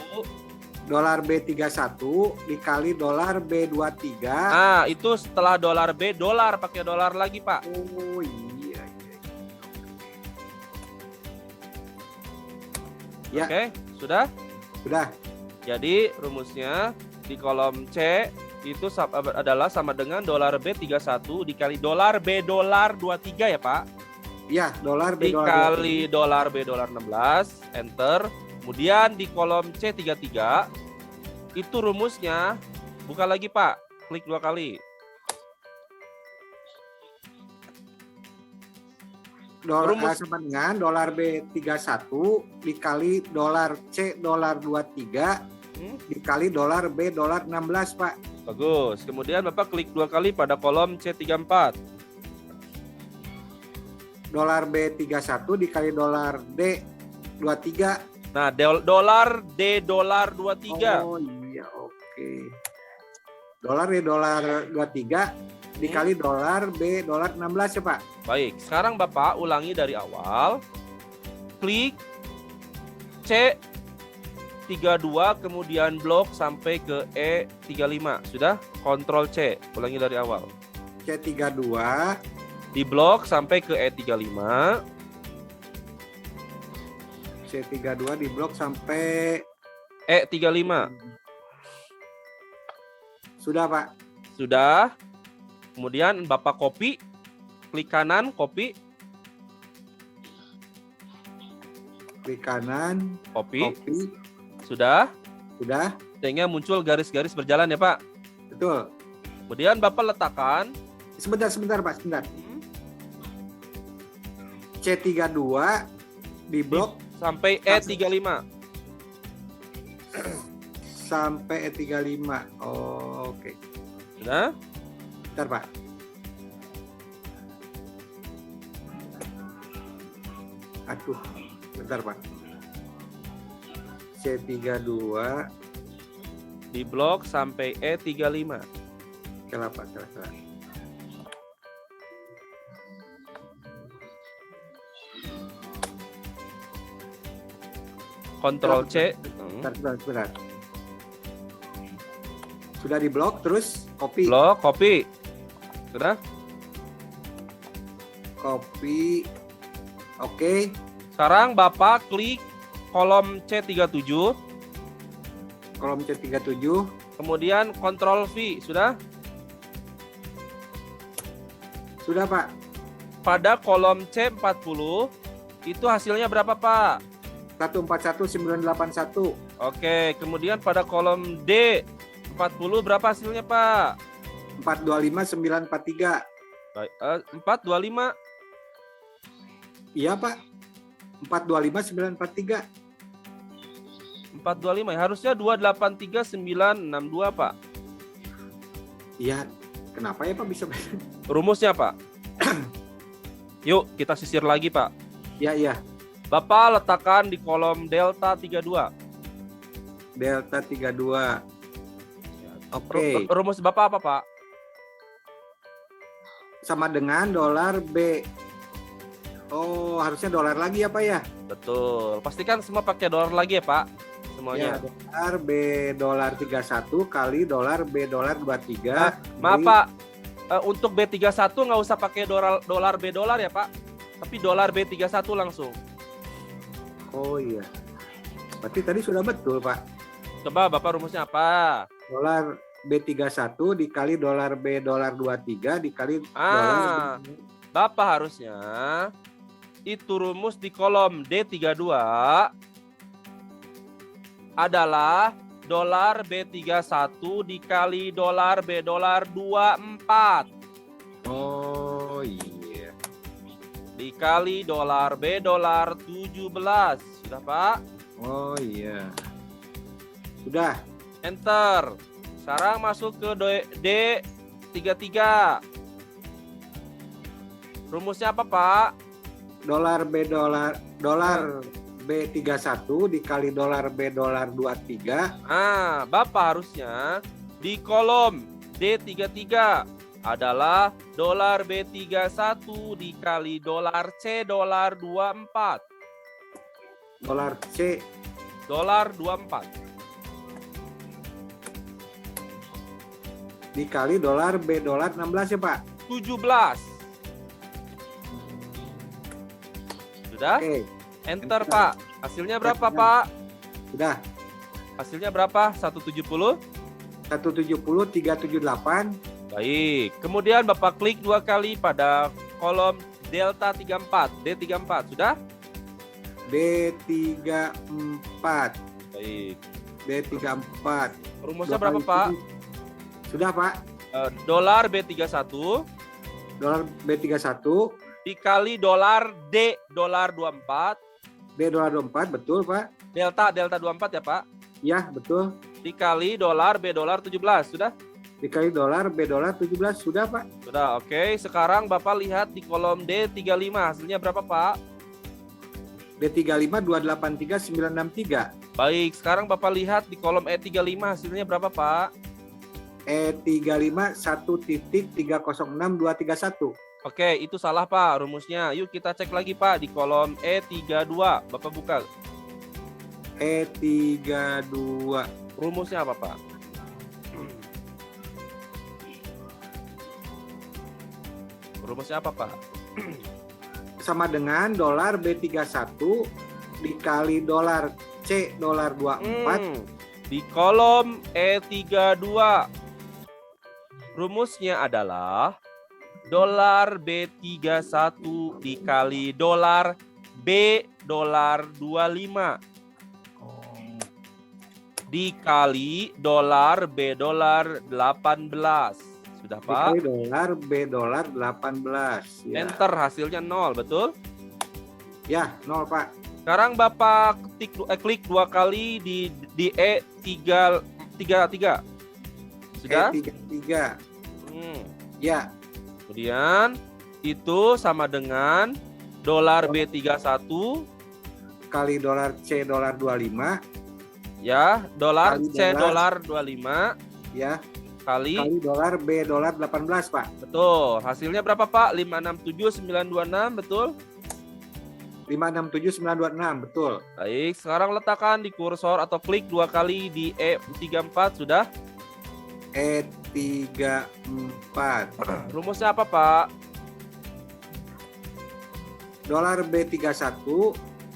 Dolar B31 dikali dolar B23. Nah, itu setelah dolar B, dolar pakai dolar lagi, Pak. Oh iya. Ya. Oke, sudah? Sudah. Jadi rumusnya di kolom C itu adalah sama dengan dolar B31 dikali dolar B dolar 23 ya, Pak. Iya, dolar B dolar Dikali dolar B dolar 16, enter. Kemudian di kolom C33 itu rumusnya buka lagi, Pak. Klik 2 kali. dolar rumus. sama dengan dolar B31 dikali dolar C dolar 23 dikali dolar B dolar 16, Pak. Bagus. Kemudian Bapak klik 2 kali pada kolom C34. Dolar B31 dikali dolar D 23. Nah, dolar D dolar 23. Oh iya, oke. Dolar D dolar 23 dikali dolar B dolar 16 ya, Pak. Baik, sekarang Bapak ulangi dari awal. Klik C32 kemudian blok sampai ke E35. Sudah? Kontrol C. Ulangi dari awal. C32 Di blok sampai ke E35. C32 di blok sampai E35. Sudah, Pak. Sudah. Kemudian Bapak copy. Klik kanan, copy. Klik kanan, Copy. copy. Sudah. Sudah, Sehingga muncul garis-garis berjalan ya Pak. betul. Kemudian Bapak letakkan. Sebentar, Pak, sebentar. C32 di blok Sampai E35. sampai E35. Oh, oke. Sudah. Bentar, Pak. Aduh, bentar, Pak. C32 Di blok sampai E35. salah, Pak, salah. Ctrl C. Bentar. Sudah di blok, terus copy. Blok, copy. Sudah. Copy. Oke. Sekarang Bapak klik kolom C37. Kolom C37. Kemudian Ctrl V. Sudah. Sudah, Pak. Pada kolom C40 itu hasilnya berapa Pak? 141981. Oke, kemudian pada kolom D40 berapa hasilnya Pak? 425943. Baik, 425. Iya, Pak. 425943. 425 ya, harusnya 283962 Pak. Iya. Kenapa ya, Pak, bisa? Rumusnya Pak. Yuk kita sisir lagi Pak. Iya. Bapak letakkan di kolom delta 32. Delta 32. Oke. Rumus Bapak apa Pak? Sama dengan dolar B. Oh, harusnya dolar lagi ya, Pak ya? Betul. Pastikan semua pakai dolar lagi ya Pak. Ya, Semuanya. dolar B dolar 31 kali dolar B dolar 23. Maaf Pak. Untuk B31 nggak usah pakai dolar B dolar ya Pak. Tapi dolar B31 langsung. Oh iya. Berarti tadi sudah betul, Pak. Coba Bapak rumusnya apa? Dolar B31 dikali dolar B dolar 23 dikali dolar Bapak harusnya itu rumus di kolom D32 adalah dolar B31 dikali dolar B dolar 24 Oh iya. dikali dolar B dolar 17. Sudah Pak? Oh iya. Sudah. Enter. Sekarang masuk ke D33. Rumusnya apa Pak? Dolar B31 dikali dolar B dolar 23. Bapak harusnya di kolom D33 adalah dolar B31 dikali dolar C dolar 24. Dolar C Dolar 24 dikali dolar B dolar 16 ya, Pak? 17. Sudah? Oke. Enter Pak. Hasilnya berapa Pak? Sudah. Hasilnya berapa? 170? 170 378. Baik. Kemudian Bapak klik 2 kali pada kolom delta 34. D34. Sudah? D34. Baik. D34. Rumusnya berapa Pak? Sudah, Pak. Dolar B31 Dolar B31 dikali dolar D dolar 24. B dolar 24, betul, Pak? Delta 24 ya Pak. Ya, betul. Dikali dolar B dolar 17. Sudah? Dikali dolar B dolar 17, sudah, Pak? Sudah, oke. Sekarang Bapak lihat di kolom D35. Hasilnya berapa Pak? D35 283963. Baik, sekarang Bapak lihat di kolom E35. Hasilnya berapa Pak? E35 1.306231. Oke, itu salah Pak rumusnya. Yuk kita cek lagi Pak di kolom E32. Bapak buka. E32. Rumusnya apa Pak? Rumusnya apa Pak? Sama dengan dolar B31 dikali dolar C dolar 24 Di kolom E32 rumusnya adalah dolar B31 dikali dolar B dolar 25 dikali dolar B dolar 18. Sudah, Pak? Dikali dolar B dolar 18. Ya. Enter, hasilnya 0, betul? Ya, 0 Pak. Sekarang Bapak klik 2 kali di E33. Sudah? E33. Hmm. Ya, Kemudian itu sama dengan dolar B31 kali dolar C dolar 25 ya, dolar Kali C dolar. dolar 25 ya, kali kali dolar B dolar 18, Pak. betul. Hasilnya berapa, Pak? 567.926, betul? 567926, betul. Baik, sekarang letakkan di kursor atau klik 2 kali di E34, sudah? E34. Rumusnya apa, Pak? Dolar B31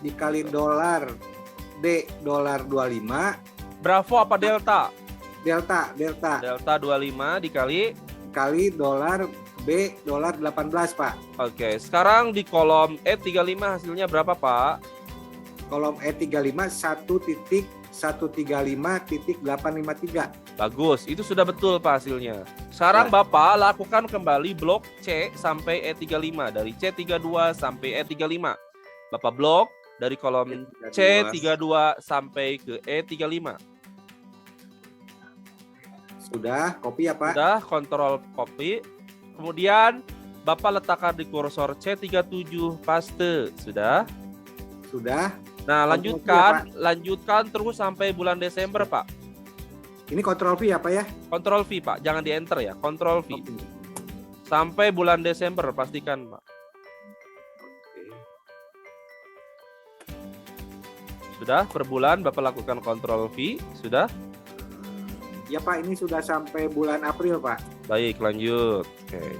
dikali dolar D dolar 25, Bravo apa delta? delta Delta 25 dikali. kali dolar B dolar 18, Pak. Oke, sekarang di kolom E35 hasilnya berapa, Pak? Kolom E35 1.135.853. Bagus, itu sudah betul Pak hasilnya. Sekarang Ya. Bapak lakukan kembali blok C sampai E35. Dari C32 sampai E35. Bapak blok dari kolom C32 sampai ke E35. Sudah, kopi ya Pak? Sudah, kontrol copy. Kemudian Bapak letakkan di kursor C37 paste. Sudah? Sudah. Nah, Kontrol lanjutkan terus sampai bulan Desember, Pak. Ini kontrol V ya Pak ya? Kontrol V, Pak. Jangan di enter ya. Kontrol V. Oke. Sampai bulan Desember pastikan, Pak. Sudah, per bulan Bapak lakukan kontrol V. Sudah? Ya Pak, ini sudah sampai bulan April Pak. Baik, lanjut. Oke.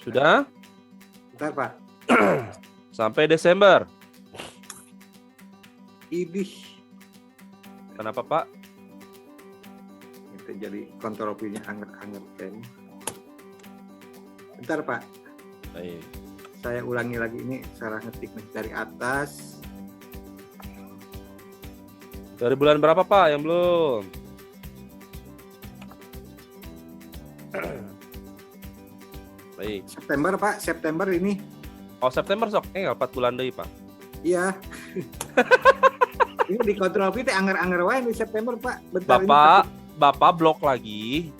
Sudah? Bentar Pak. Sampai Desember. Idih. Kenapa, Pak? Itu jadi kontrol V-nya anget-anget kan. Bentar Pak. Baik. Saya ulangi lagi ini, cara ngetik nih dari atas. Dari bulan berapa, Pak, yang belum? Baik. September Pak, September ini. Oh, September sok. 4 bulan deh, Pak. Iya. Ini di kontrol V teh anger-anger wae di September Pak. Bentar Bapak blok lagi.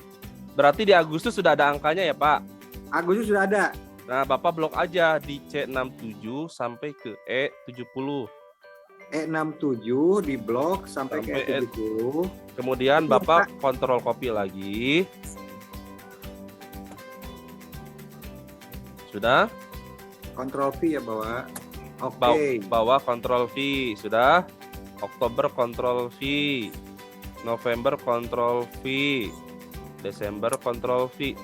Berarti di Agustus sudah ada angkanya ya, Pak? Agustus sudah ada. Nah, Bapak blok aja di C67 sampai ke E70. E67 di blok sampai ke Sampai E70. Kemudian Iya, Bapak kontrol copy lagi. Sudah? Kontrol V ya bawa. Oke. Bawa kontrol V. Sudah? Oktober kontrol V. November kontrol V. Desember kontrol V.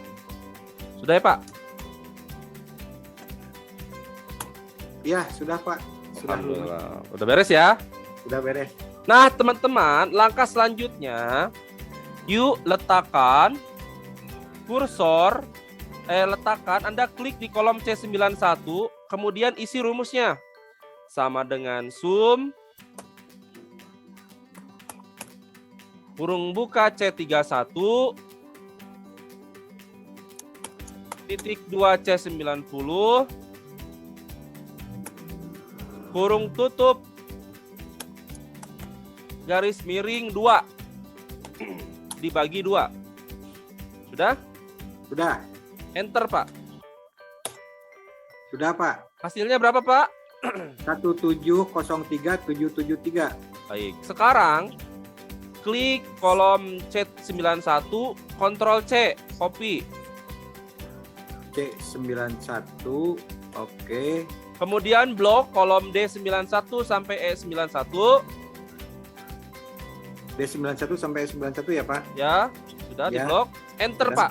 Sudah ya, Pak? Ya, sudah Pak. Sudah. Alhamdulillah. Udah beres ya? Sudah beres. Nah, teman-teman, langkah selanjutnya, yuk letakkan kursor, Anda klik di kolom C91, kemudian isi rumusnya. Sama dengan sum, kurung buka C31, titik 2 C90, kurung tutup, garis miring 2 dibagi 2. Sudah? Sudah. Enter, Pak. Sudah Pak. Hasilnya berapa, Pak? 1703773. Baik. Sekarang klik kolom C91, Ctrl C, copy. C91. Oke. Kemudian blok kolom D91 sampai E91 D91 sampai 91 ya, Pak? ya, sudah di Ya. blok. Enter, Sudah. Pak.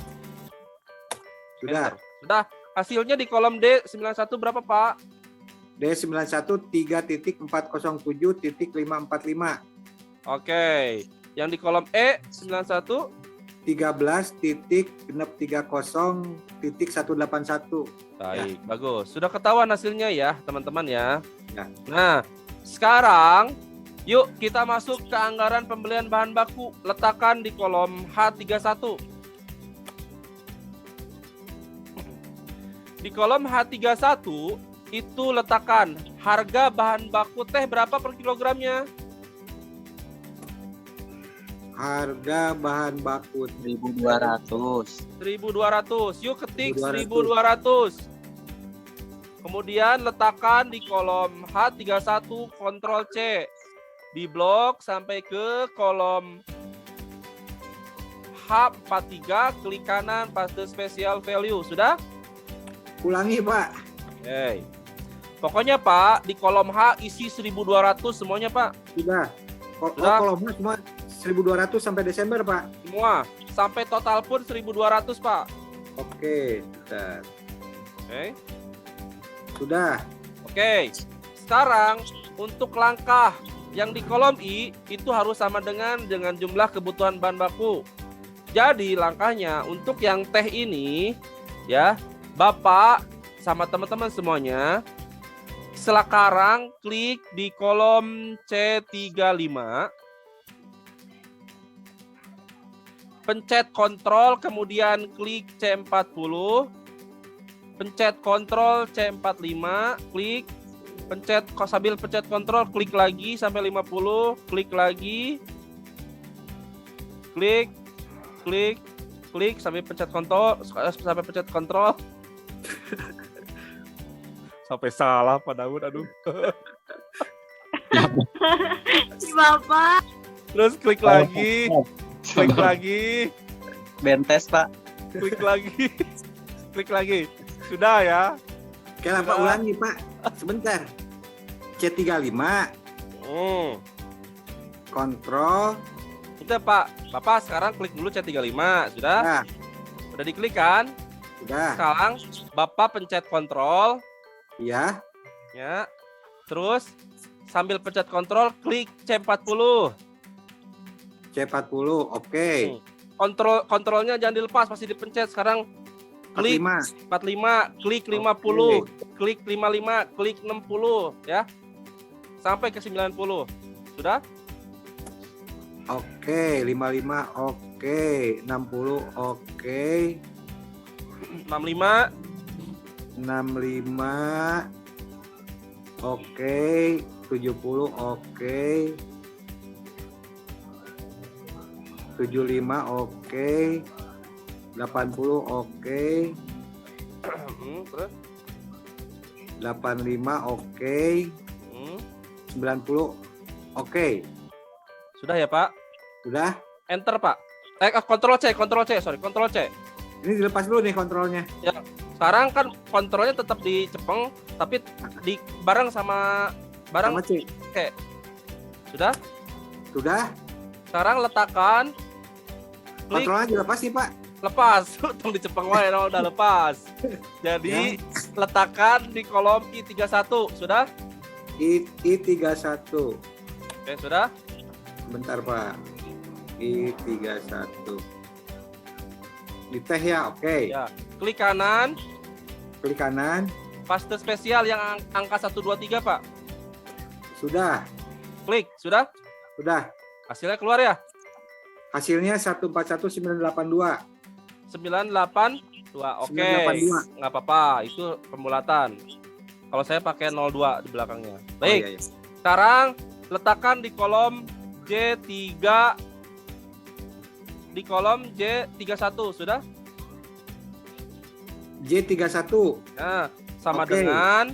Sudah. Enter. Sudah. Hasilnya di kolom D91 berapa, Pak? D91 3.407.545. Oke. Yang di kolom E91 13.630.181. baik, bagus. Sudah ketahuan hasilnya ya, teman-teman ya. Ya. Nah, sekarang yuk kita masuk ke anggaran pembelian bahan baku. Letakkan di kolom H31. Di kolom H31 itu letakkan harga bahan baku teh berapa per kilogramnya? Harga bahan baku 1.200. 1.200. Yuk ketik 1.200. 1.200. Kemudian letakkan di kolom H31 Ctrl C. Di blok sampai ke kolom H43, klik kanan paste special value. Sudah? ulangi, Pak. Oke. Pokoknya Pak, di kolom H isi 1.200 semuanya Pak. Sudah. Sudah. Kolom semua 1.200 sampai Desember, Pak. Semua. Sampai total pun 1.200 Pak. Oke, sudah. Oke. Sudah. Oke. Sekarang untuk langkah yang di kolom I itu harus sama dengan jumlah kebutuhan bahan baku. Jadi langkahnya untuk yang teh ini ya, Bapak sama teman-teman semuanya sekarang klik di kolom C35. Pencet kontrol kemudian klik C40. Pencet kontrol C45, klik. Sambil pencet kontrol klik lagi sampai 50, klik lagi. Klik sampai pencet kontrol. Sampai salah Pak Daud, aduh. Bapak. Terus klik lagi. Klik lagi. Bentes, Pak. Klik lagi. Klik lagi. Sudah ya. Oke lah, Pak, Sudah. ulangi, Pak. Sebentar. C35, kontrol. Udah Pak. Bapak sekarang klik dulu C35. Sudah? Nah, Udah diklik kan? sudah. Sekarang Bapak pencet kontrol. Ya. Ya. Terus sambil pencet kontrol klik C40. C40, oke. Kontrolnya jangan dilepas, masih dipencet. Sekarang klik 45, klik 50, klik 55, klik 60 ya. Sampai ke 90. Sudah? Oke, 55, oke. 60, oke. 65, 65, oke. 70, oke. 75, oke. 80, oke. terus 85, oke. 90, oke. sudah ya Pak? Sudah? Enter Pak. Kontrol C. Kontrol C. Ini dilepas dulu nih kontrolnya. Sekarang kan kontrolnya tetap di Jepang, tapi di bareng sama Sama C. Sudah? Sudah? Sekarang letakkan klik Kontrolnya dilepas sih, Pak. lepas. Untung di Jepang wae udah lepas. Jadi letakkan di kolom I31. Sudah? I31. Oke, sudah? Bentar, Pak. I31. Di teh ya, oke. Ya. Klik kanan, Klik kanan. paste spesial yang angka 123, Pak. Sudah. Klik, sudah? Sudah. Hasilnya keluar ya? Hasilnya 141982. 982. Oke. 982. Nggak apa-apa, itu pembulatan. Kalau saya pakai 02 di belakangnya. Baik. Oh, iya, iya. Sekarang letakkan di kolom J3, di kolom J31, sudah? J31 Nah, sama Oke. dengan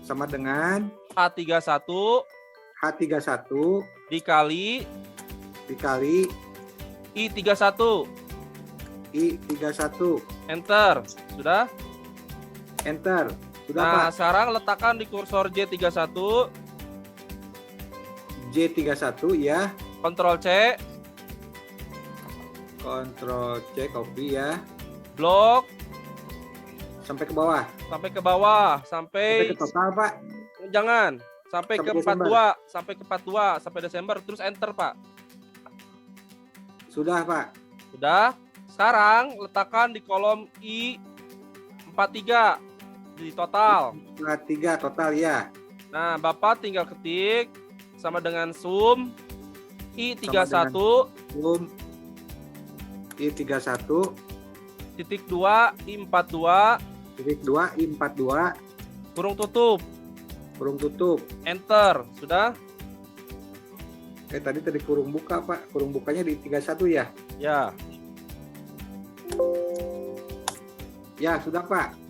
sama dengan H31 H31 dikali dikali I31. I31. Enter. Sudah? Enter. Sudah Nah, Pak. sekarang letakkan di kursor J31, J31 ya. Ctrl C, Ctrl C copy ya. blok Sampai ke bawah. sampai ke bawah, Sampai sampai ke total Pak. jangan, sampai ke Sampai 42, sampai ke 42, sampai Desember, terus enter, Pak. Sudah Pak. Sudah. Sekarang letakkan di kolom I43 di total. 3 total ya. Nah, Bapak tinggal ketik sama dengan sum I31 Boom. I31 titik 2 I42 titik 2 I42 kurung tutup, kurung tutup. enter. Sudah? Tadi kurung buka Pak. Kurung bukanya di 31 ya. Ya. Ya, sudah Pak.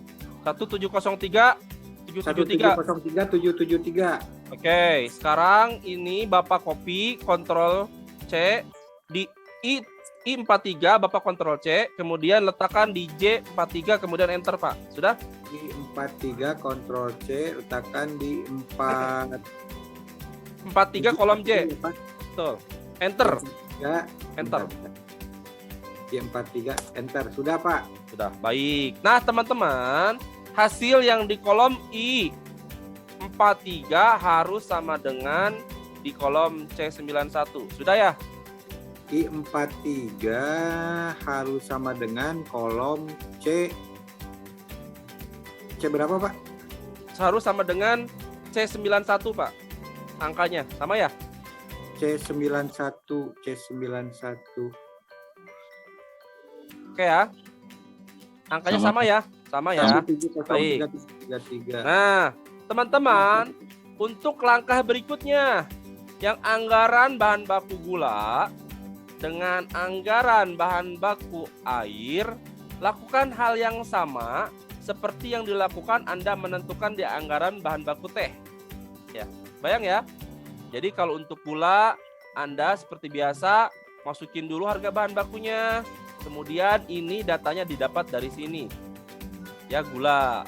1703 773. 1703 773. Oke, sekarang ini Bapak copy Ctrl C di I43, Bapak Ctrl C, kemudian letakkan di J43, kemudian enter, Pak. Sudah? Di 43 Ctrl C letakkan di 4 43 kolom J. Pak. Betul. Enter. Ya, Enter. Di 43 enter. Sudah Pak. Sudah, baik. Nah, teman-teman, hasil yang di kolom I43 harus sama dengan di kolom C91. Sudah ya? I43 harus sama dengan kolom C. C berapa Pak? Harus sama dengan C91, Pak. Angkanya sama ya? C91 Oke ya. Angkanya sama ya? Sama ya. Baik. 70333. Nah, teman-teman, untuk langkah berikutnya yang anggaran bahan baku gula dengan anggaran bahan baku air, lakukan hal yang sama seperti yang dilakukan Anda menentukan di anggaran bahan baku teh. Ya, bayang ya. Jadi kalau untuk gula, Anda seperti biasa masukin dulu harga bahan bakunya. Kemudian ini datanya didapat dari sini. Ya, gula.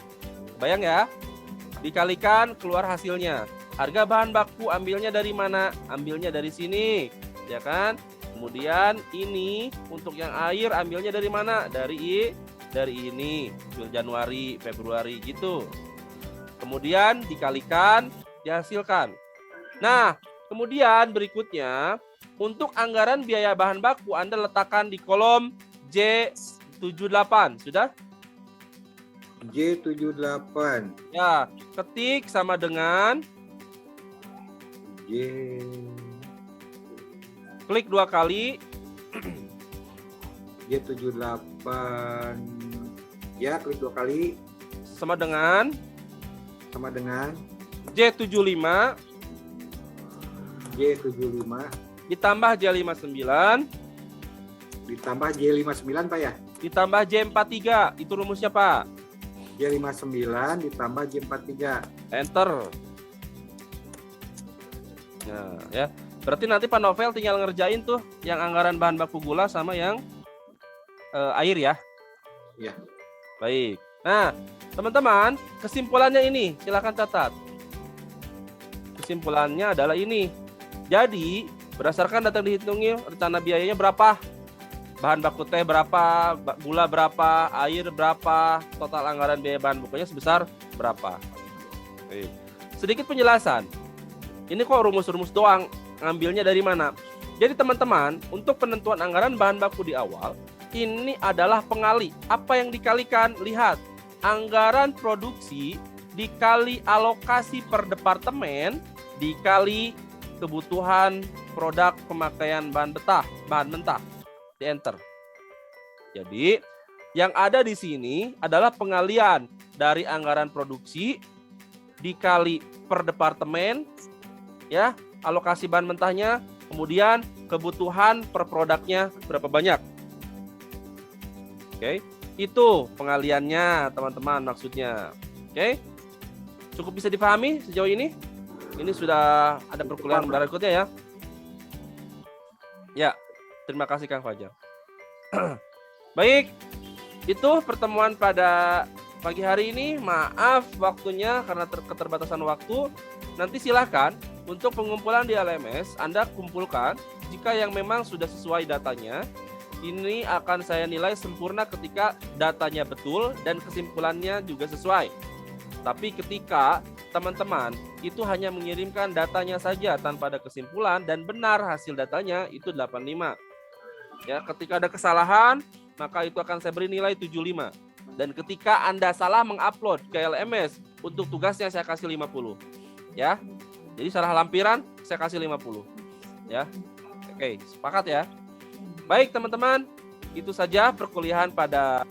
Bayang ya. Dikalikan keluar hasilnya. Harga bahan baku ambilnya dari mana? Ambilnya dari sini, ya kan? Kemudian ini untuk yang air ambilnya dari mana? Dari ini, Januari, Februari gitu. Kemudian dikalikan, dihasilkan. Nah, kemudian berikutnya untuk anggaran biaya bahan baku Anda letakkan di kolom J78. Sudah? J78. Ya, ketik sama dengan J. klik 2 kali. J78. Ya, klik 2 kali Sama dengan sama dengan J75 J75 ditambah J59 ditambah J59 Pak ya. ditambah J43. Itu rumusnya, Pak. J59 ditambah J43. Enter. Nah, ya. Berarti nanti Pak Novel tinggal ngerjain tuh yang anggaran bahan baku gula sama yang air ya. Ya. Baik. Nah, teman-teman, kesimpulannya ini, silakan catat. Kesimpulannya adalah ini. Jadi, berdasarkan data dihitungi rencana biayanya berapa? Bahan baku teh berapa, gula berapa, air berapa, total anggaran biaya bahan bakunya sebesar berapa. Baik. Sedikit penjelasan. Ini kok rumus-rumus doang, ngambilnya dari mana? Jadi teman-teman, untuk penentuan anggaran bahan baku di awal, ini adalah pengali. Apa yang dikalikan? Lihat, anggaran produksi dikali alokasi per departemen dikali kebutuhan produk pemakaian bahan mentah. Di enter. Jadi, yang ada di sini adalah pengalian dari anggaran produksi dikali per departemen, ya, alokasi bahan mentahnya, kemudian kebutuhan per produknya berapa banyak. Oke, itu pengaliannya, teman-teman, maksudnya. Oke, cukup bisa dipahami sejauh ini? Ini sudah ada perkuliahan berikutnya ya. Ya, terima kasih Kang Fajar. Baik, itu pertemuan pada pagi hari ini maaf waktunya karena keterbatasan waktu. Nanti silakan untuk pengumpulan di LMS Anda kumpulkan. Jika yang memang sudah sesuai datanya, ini akan saya nilai sempurna ketika datanya betul dan kesimpulannya juga sesuai. Tapi ketika teman-teman itu hanya mengirimkan datanya saja tanpa ada kesimpulan dan benar hasil datanya, itu 85. Ya, ketika ada kesalahan, maka itu akan saya beri nilai 75. Dan ketika Anda salah mengupload ke LMS, untuk tugasnya saya kasih 50. Ya. Jadi salah lampiran saya kasih 50. Ya. Oke, sepakat ya. Baik teman-teman, itu saja perkuliahan pada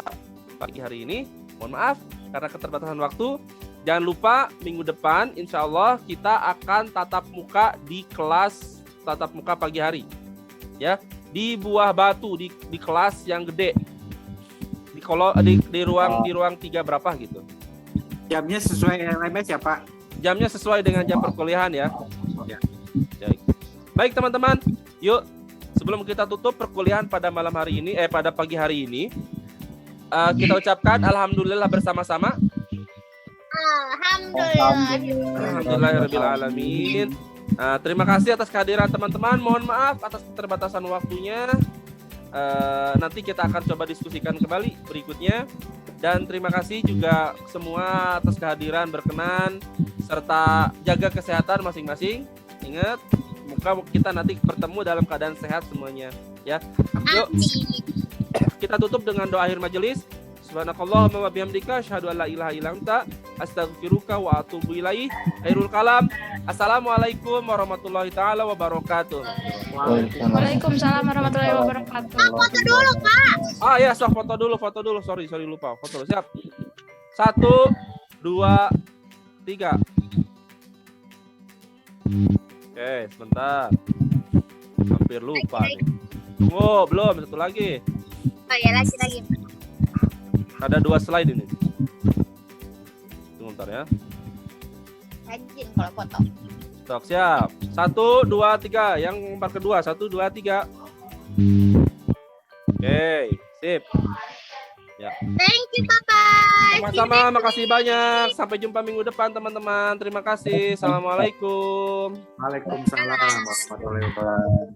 pagi hari ini. Mohon maaf karena keterbatasan waktu. Jangan lupa minggu depan insya Allah kita akan tatap muka di kelas tatap muka pagi hari. Ya, di Buah Batu di kelas yang gede. Di ruang 3 berapa gitu. Jamnya sesuai LMS ya Pak? Jamnya sesuai dengan jam perkuliahan ya. Baik teman-teman, yuk sebelum kita tutup perkuliahan pada malam hari ini, pada pagi hari ini, kita ucapkan alhamdulillah bersama-sama. Alhamdulillahirabbil alamin. Terima kasih atas kehadiran teman-teman. Mohon maaf atas keterbatasan waktunya. Nanti kita akan coba diskusikan kembali berikutnya. Dan terima kasih juga semua atas kehadiran berkenan serta jaga kesehatan masing-masing. Ingat, semoga kita nanti bertemu dalam keadaan sehat semuanya. Ya, yuk kita tutup dengan doa akhir majelis. Subhanakallahumma wa bihamdika asyhadu an la ilaha illa anta astaghfiruka wa atubu ilaik. Khairul kalam. Assalamualaikum warahmatullahi taala wabarakatuh. Waalaikumsalam warahmatullahi wabarakatuh. Foto dulu, Pak. Ah ya, so foto dulu. Sorry lupa. Foto dulu. Siap. 1 2 3. Oke, sebentar. Hampir lupa nih. Tunggu, belum, satu lagi. Oh ya, lagi. Ada 2 slide ini. Tunggu bentar ya. Rajin kalau foto. Stok, siap. 1 2 3. Yang part kedua. 1 2 3. Oke, sip. Ya. Thank you, Papa. Sama-sama, makasih banyak. Sampai jumpa minggu depan, teman-teman. Terima kasih. Assalamualaikum. Waalaikumsalam warahmatullahi wabarakatuh.